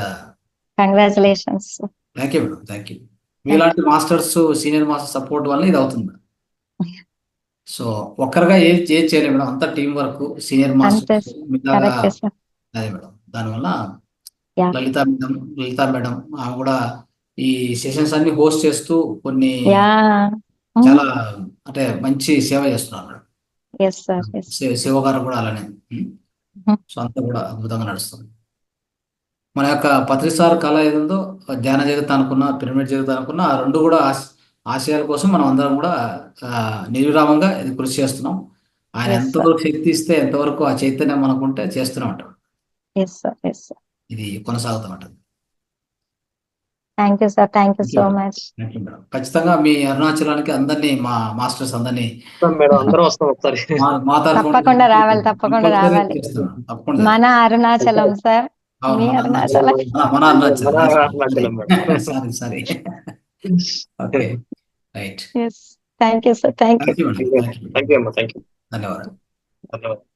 congratulations. Thank you madam, thank you. మీలాంటి మాస్టర్స్, సీనియర్ మాస్టర్ సపోర్ట్ వల్ల ఇది అవుతుంది. సో ఒక్కరుగా ఏది చేయలేము మేడం, అంతా టీం వర్క్. సీనియర్ అంతే మాస్టర్స్ మీలాగా కరెక్ట్ సార్. అదే మేడం. దానివల్ల Yeah. లలిత మేడం ఆమె కూడా ఈ సెషన్స్ అన్ని హోస్ట్ చేస్తూ కొన్ని యా. చాలా అంటే మంచి సేవ చేస్తున్నారు madam. Yes sir. Yes. Siva గారు కూడా అలానే. Mhm. సో అంతా కూడా అద్భుతంగా నడుస్తుంది. మన యొక్క పత్రిసార్ కళ ఏదో ధ్యాన జగత్ అనుకున్న, పిరమిడ్ జగత్ అనుకున్న, ఆ రెండు కూడా ఆశయాల కోసం మనం అందరం కూడా నిర్విరామంగా ఇది కృషి చేస్తున్నాం. ఆయన Yes, ఎంతవరకు శక్తి ఇస్తే ఎంతవరకు ఆ చైతన్యం మనకుంటే చేస్తూనే ఉంటాం. Yes sir. Yes sir. ఇది కొనసాగుతూ ఉంటుంది. Thank you sir. Thank you Thank you, so madam. Much. Thank you, madam. ఖచ్చితంగా మీ అరుణాచలానికి అందరినీ, మా మాస్టర్స్ అందరినీ మేడం అందరం వస్తాం ఒకసారి. మా తరఫున తప్పకుండా రావాలి, తప్పకుండా compulsory రావాలి. చేస్తున్నాం. తప్పకుండా. మన అరుణాచలం సార్. అవును, మీ మన అరుణాచలం. మన Arunachalam. Arunachalam madam. Sorry. Okay, right. Yes. Thank you sir. Thank you. Thank you madam, thank you. Thank you అమ్మా, థ్యాంక్ యూ. ధన్యవాదాలు. ధన్యవాదాలు.